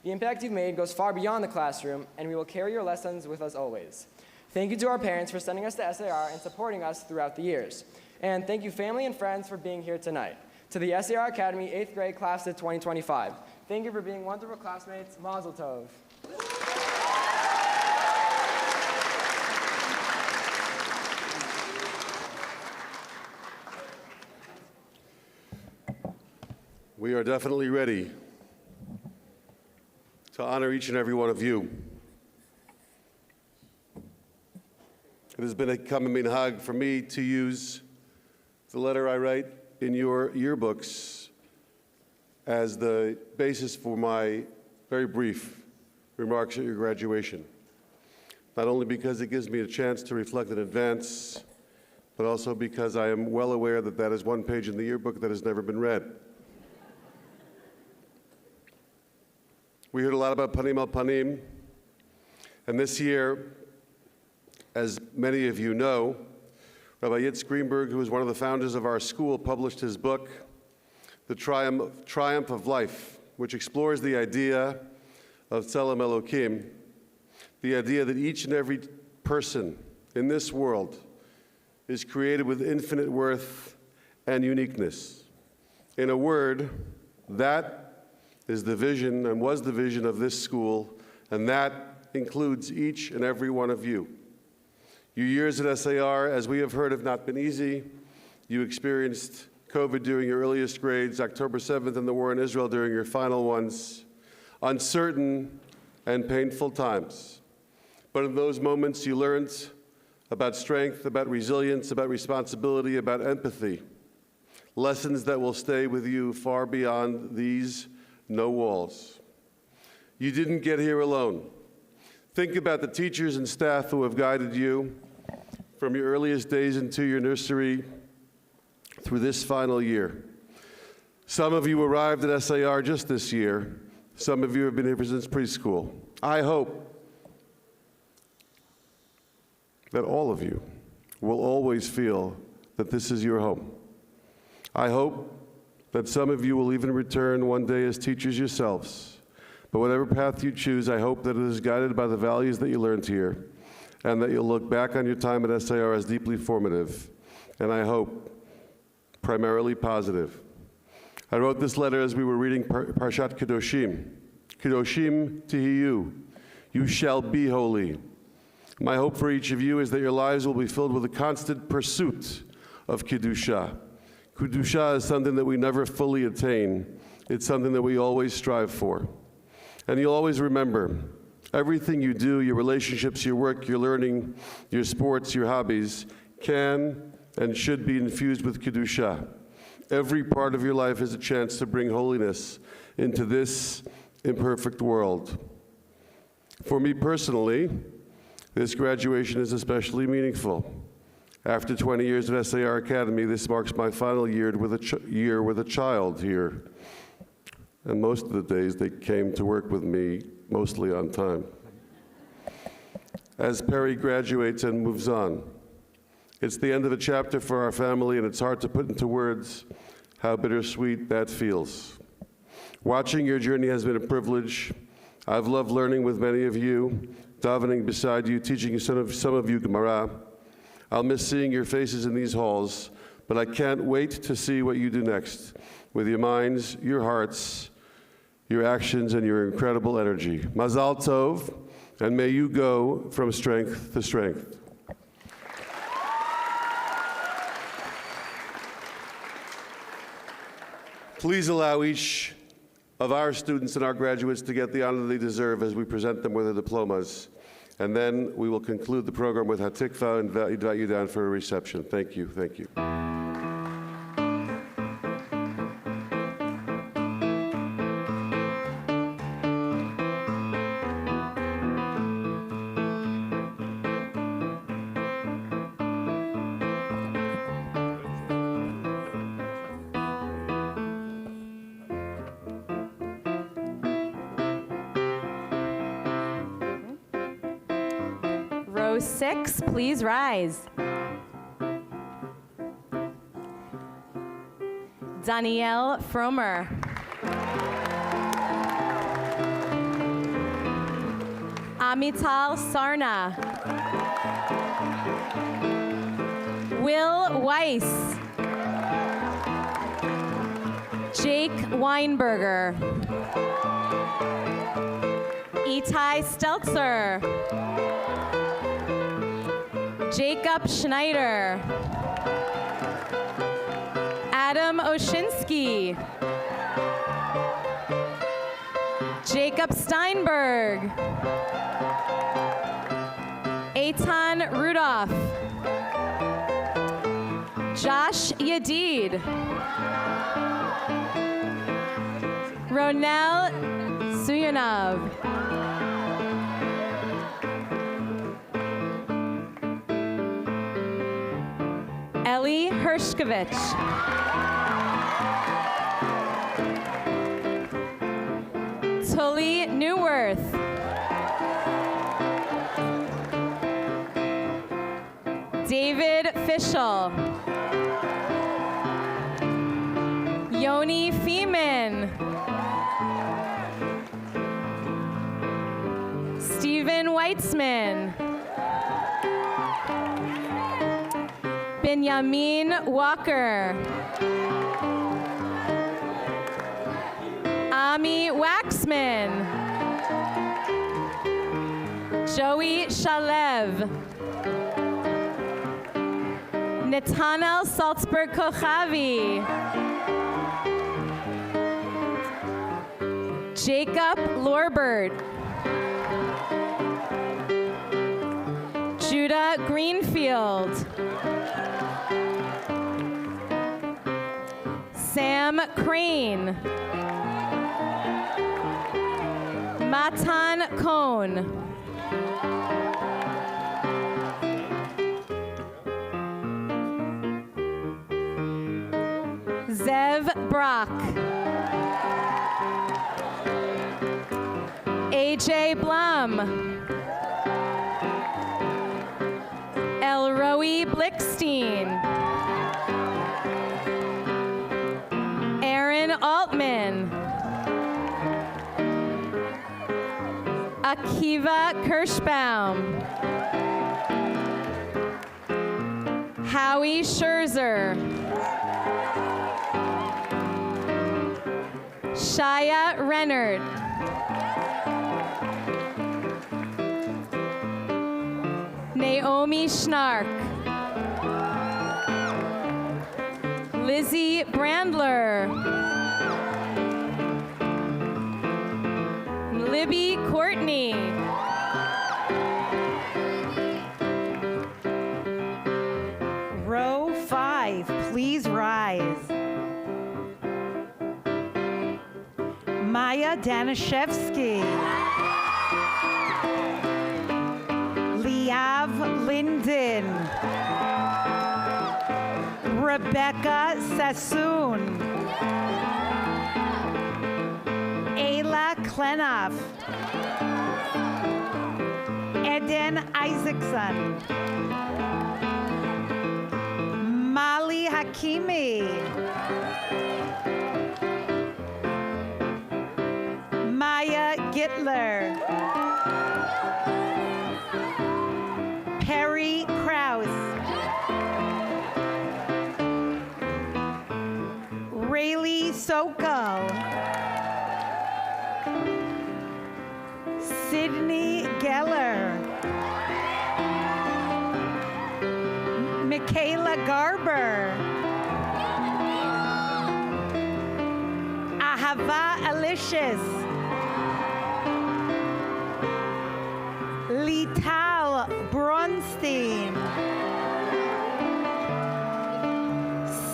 [SPEAKER 8] The impact you've made goes far beyond the classroom, and we will carry your lessons with us always. Thank you to our parents for sending us to SAR and supporting us throughout the years. And thank you, family and friends, for being here tonight. To the SAR Academy 8th grade class of 2025, thank you for being wonderful classmates. Mazel tov.
[SPEAKER 4] We are definitely ready to honor each and every one of you. It has become a minhag for me to use the letter I write in your yearbooks as the basis for my very brief remarks at your graduation. Not only because it gives me a chance to reflect in advance, but also because I am well aware that that is one page in the yearbook that has never been read. We heard a lot about panim al panim, and this year, as many of you know, Rabbi Yitz Greenberg, who is one of the founders of our school, published his book, The Triumph of Life, which explores the idea of Tzelem Elokim, the idea that each and every person in this world is created with infinite worth and uniqueness. In a word, that is the vision and was the vision of this school, and that includes each and every one of you. Your years at SAR, as we have heard, have not been easy. You experienced COVID during your earliest grades, October 7th, and the war in Israel during your final ones. Uncertain and painful times. But in those moments, you learned about strength, about resilience, about responsibility, about empathy. Lessons that will stay with you far beyond these no walls. You didn't get here alone. Think about the teachers and staff who have guided you from your earliest days into your nursery through this final year. Some of you arrived at SAR just this year. Some of you have been here since preschool. I hope that all of you will always feel that this is your home. I hope that some of you will even return one day as teachers yourselves. But whatever path you choose, I hope that it is guided by the values that you learned here, and that you'll look back on your time at SAR as deeply formative, and I hope primarily positive. I wrote this letter as we were reading Parshat Kedoshim. Kedoshim tihiyu, you shall be holy. My hope for each of you is that your lives will be filled with a constant pursuit of Kedusha. Kedusha is something that we never fully attain. It's something that we always strive for. And you'll always remember, everything you do, your relationships, your work, your learning, your sports, your hobbies, can and should be infused with Kedusha. Every part of your life is a chance to bring holiness into this imperfect world. For me personally, this graduation is especially meaningful. After 20 years at SAR Academy, this marks my final year with a child here. And most of the days they came to work with me mostly on time. As Perry graduates and moves on, it's the end of a chapter for our family, and it's hard to put into words how bittersweet that feels. Watching your journey has been a privilege. I've loved learning with many of you, davening beside you, teaching some of you Gemara. I'll miss seeing your faces in these halls, but I can't wait to see what you do next with your minds, your hearts, your actions, and your incredible energy. Mazal Tov, and may you go from strength to strength. Please allow each of our students and our graduates to get the honor they deserve as we present them with their diplomas. And then we will conclude the program with Hatikva and invite you down for a reception. Thank you, thank you.
[SPEAKER 11] Row 6, please rise. Danielle Fromer. Amital Sarna. Will Weiss. Jake Weinberger. Itai Stelzer. Jacob Schneider. Adam Oshinsky. Jacob Jacob Steinberg. Eitan Rudolph. Josh Yadid. Ronel Suyanov. Ellie Hershkovich. Tully Newworth. David Fischel. Yoni Feeman. Stephen Weitzman. Benjamin Walker. Ami Waxman. Joey Shalev. Netanel Salzberg Kochavi. Jacob Lorbert. Judah Greenfield. Sam Crane. Matan Cohn. Zev Brock. AJ Blum. Elroy Blickstein. Aaron Altman. Akiva Kirschbaum. Howie Scherzer. Shia Rennert. Naomi Schnark. Lizzie Brandler. Libby Courtney.
[SPEAKER 12] Row 5, please rise. Maya Danishevsky. Liav Linden. Rebecca Sassoon. Ayla Klenoff. Eden Isaacson. Mali Hakimi. Maya Gittler. Perry Krause. Rayleigh Sokol. Sydney Geller. Michaela Garber. Ahava Alicious. Lital Bronstein.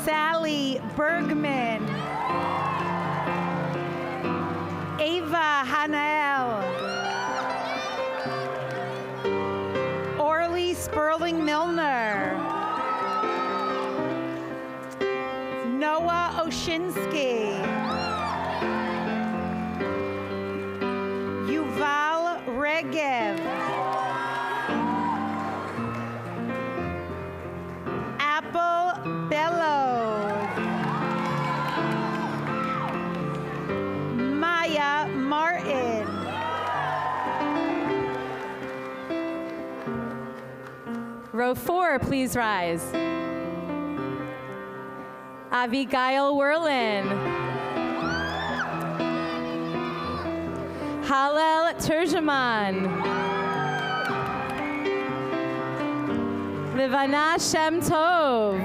[SPEAKER 12] Sally Bergman. Ava Hanael. Orly Sperling Milner. Noah Oshinsky. Yuval Regev. Apple Bellows. Maya Martin.
[SPEAKER 11] Row 4, please rise. Abigail Werlin. Hallel Turjaman. Livana Shem Tov.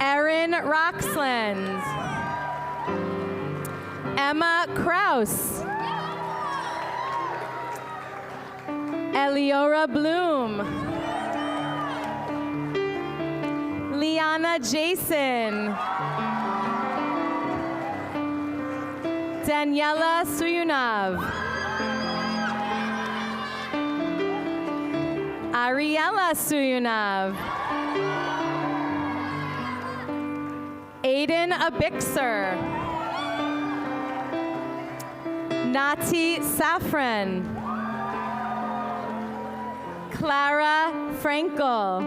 [SPEAKER 11] Erin Roxland. Emma Kraus. Eliora Bloom. Liana Jason. Daniela Suyunov. Ariella Suyunov. Aiden Abixer. Nati Safran. Clara Frankel.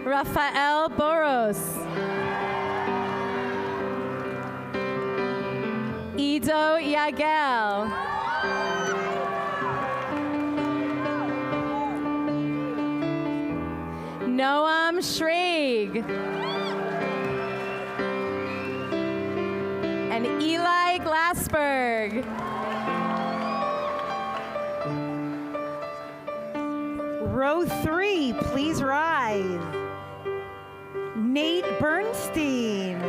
[SPEAKER 11] Rafael Boros. Ido Yagel. Noam Schrag. And Eli Glassberg.
[SPEAKER 12] Row 3, please rise. Nate Bernstein.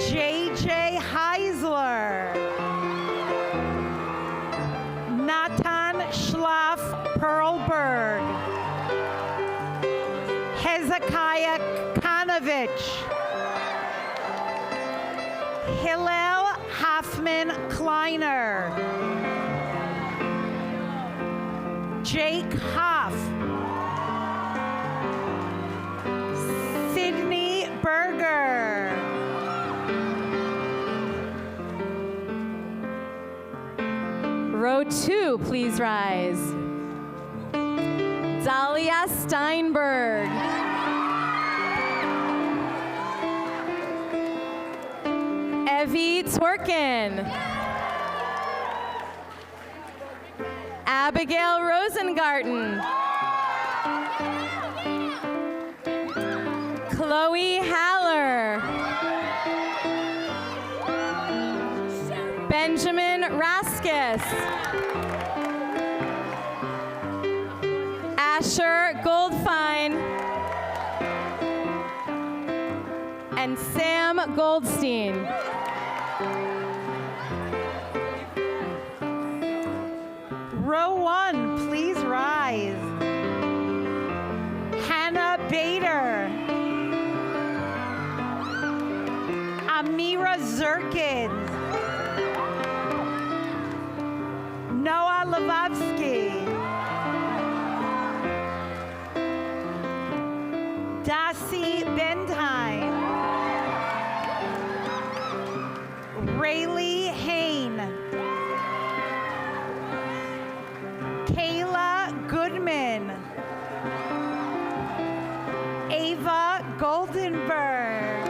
[SPEAKER 12] JJ Heisler. Natan Schlaf Perlberg. Hezekiah Kanovich. Hillel Hoffman Kleiner. Jake Hoff. Sydney Berger.
[SPEAKER 11] Row 2, please rise. Dahlia Steinberg. Evie Twerkin. Abigail Rosengarten. Chloe Haller. Benjamin Raskus. Asher Goldfein. And Sam Goldstein.
[SPEAKER 12] Row 1, please rise. Hannah Bader. Amira Zerkins. Noah Lavovsky. Dasi Bentheim. Rayleigh Hain. Kayla Goodman. Ava Goldenberg.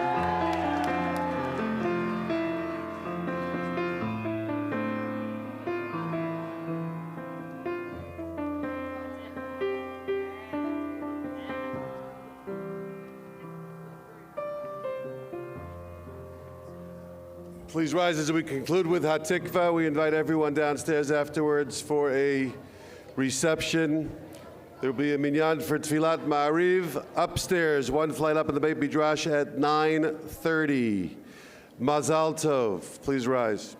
[SPEAKER 4] Please rise as we conclude with Hatikva. We invite everyone downstairs afterwards for a reception. There will be a minyan for Tfilat Ma'ariv upstairs, one flight up in the Beit Midrash at 9:30. Mazal Tov. Please rise.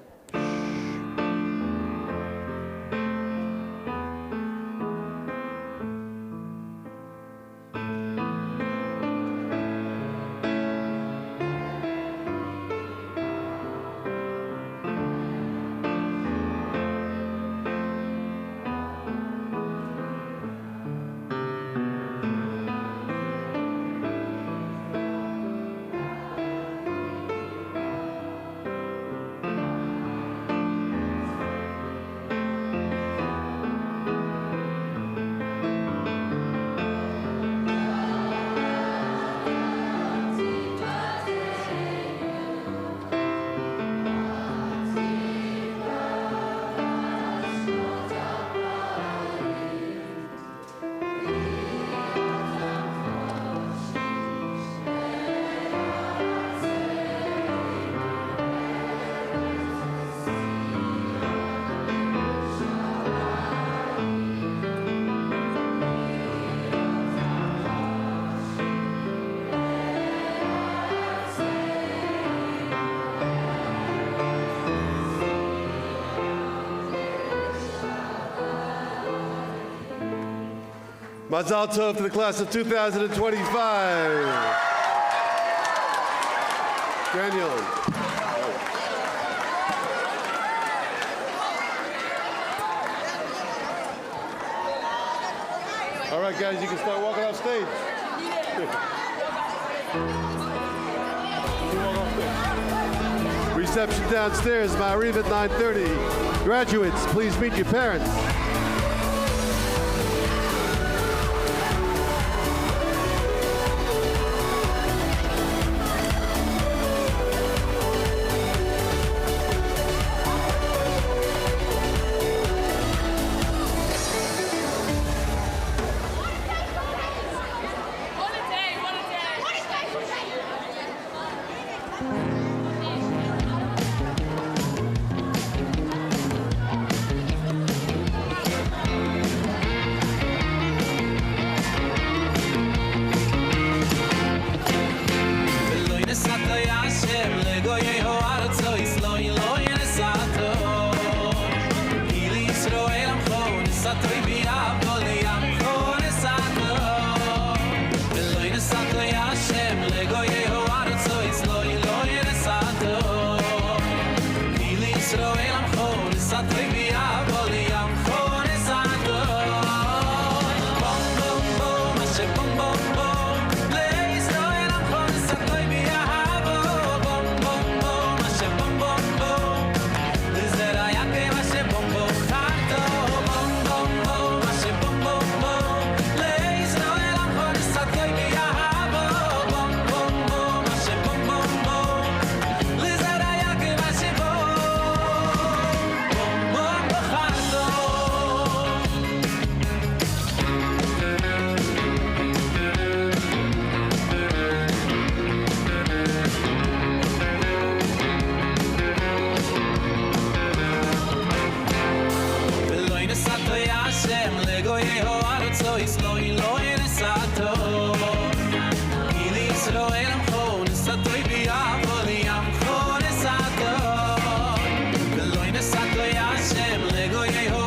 [SPEAKER 4] Mazal tov to the class of 2025. Daniel. All right, guys, you can start walking off stage. Reception downstairs, Ma'ariv at 9:30. Graduates, please meet your parents.
[SPEAKER 15] Hashem, Lego Yeho.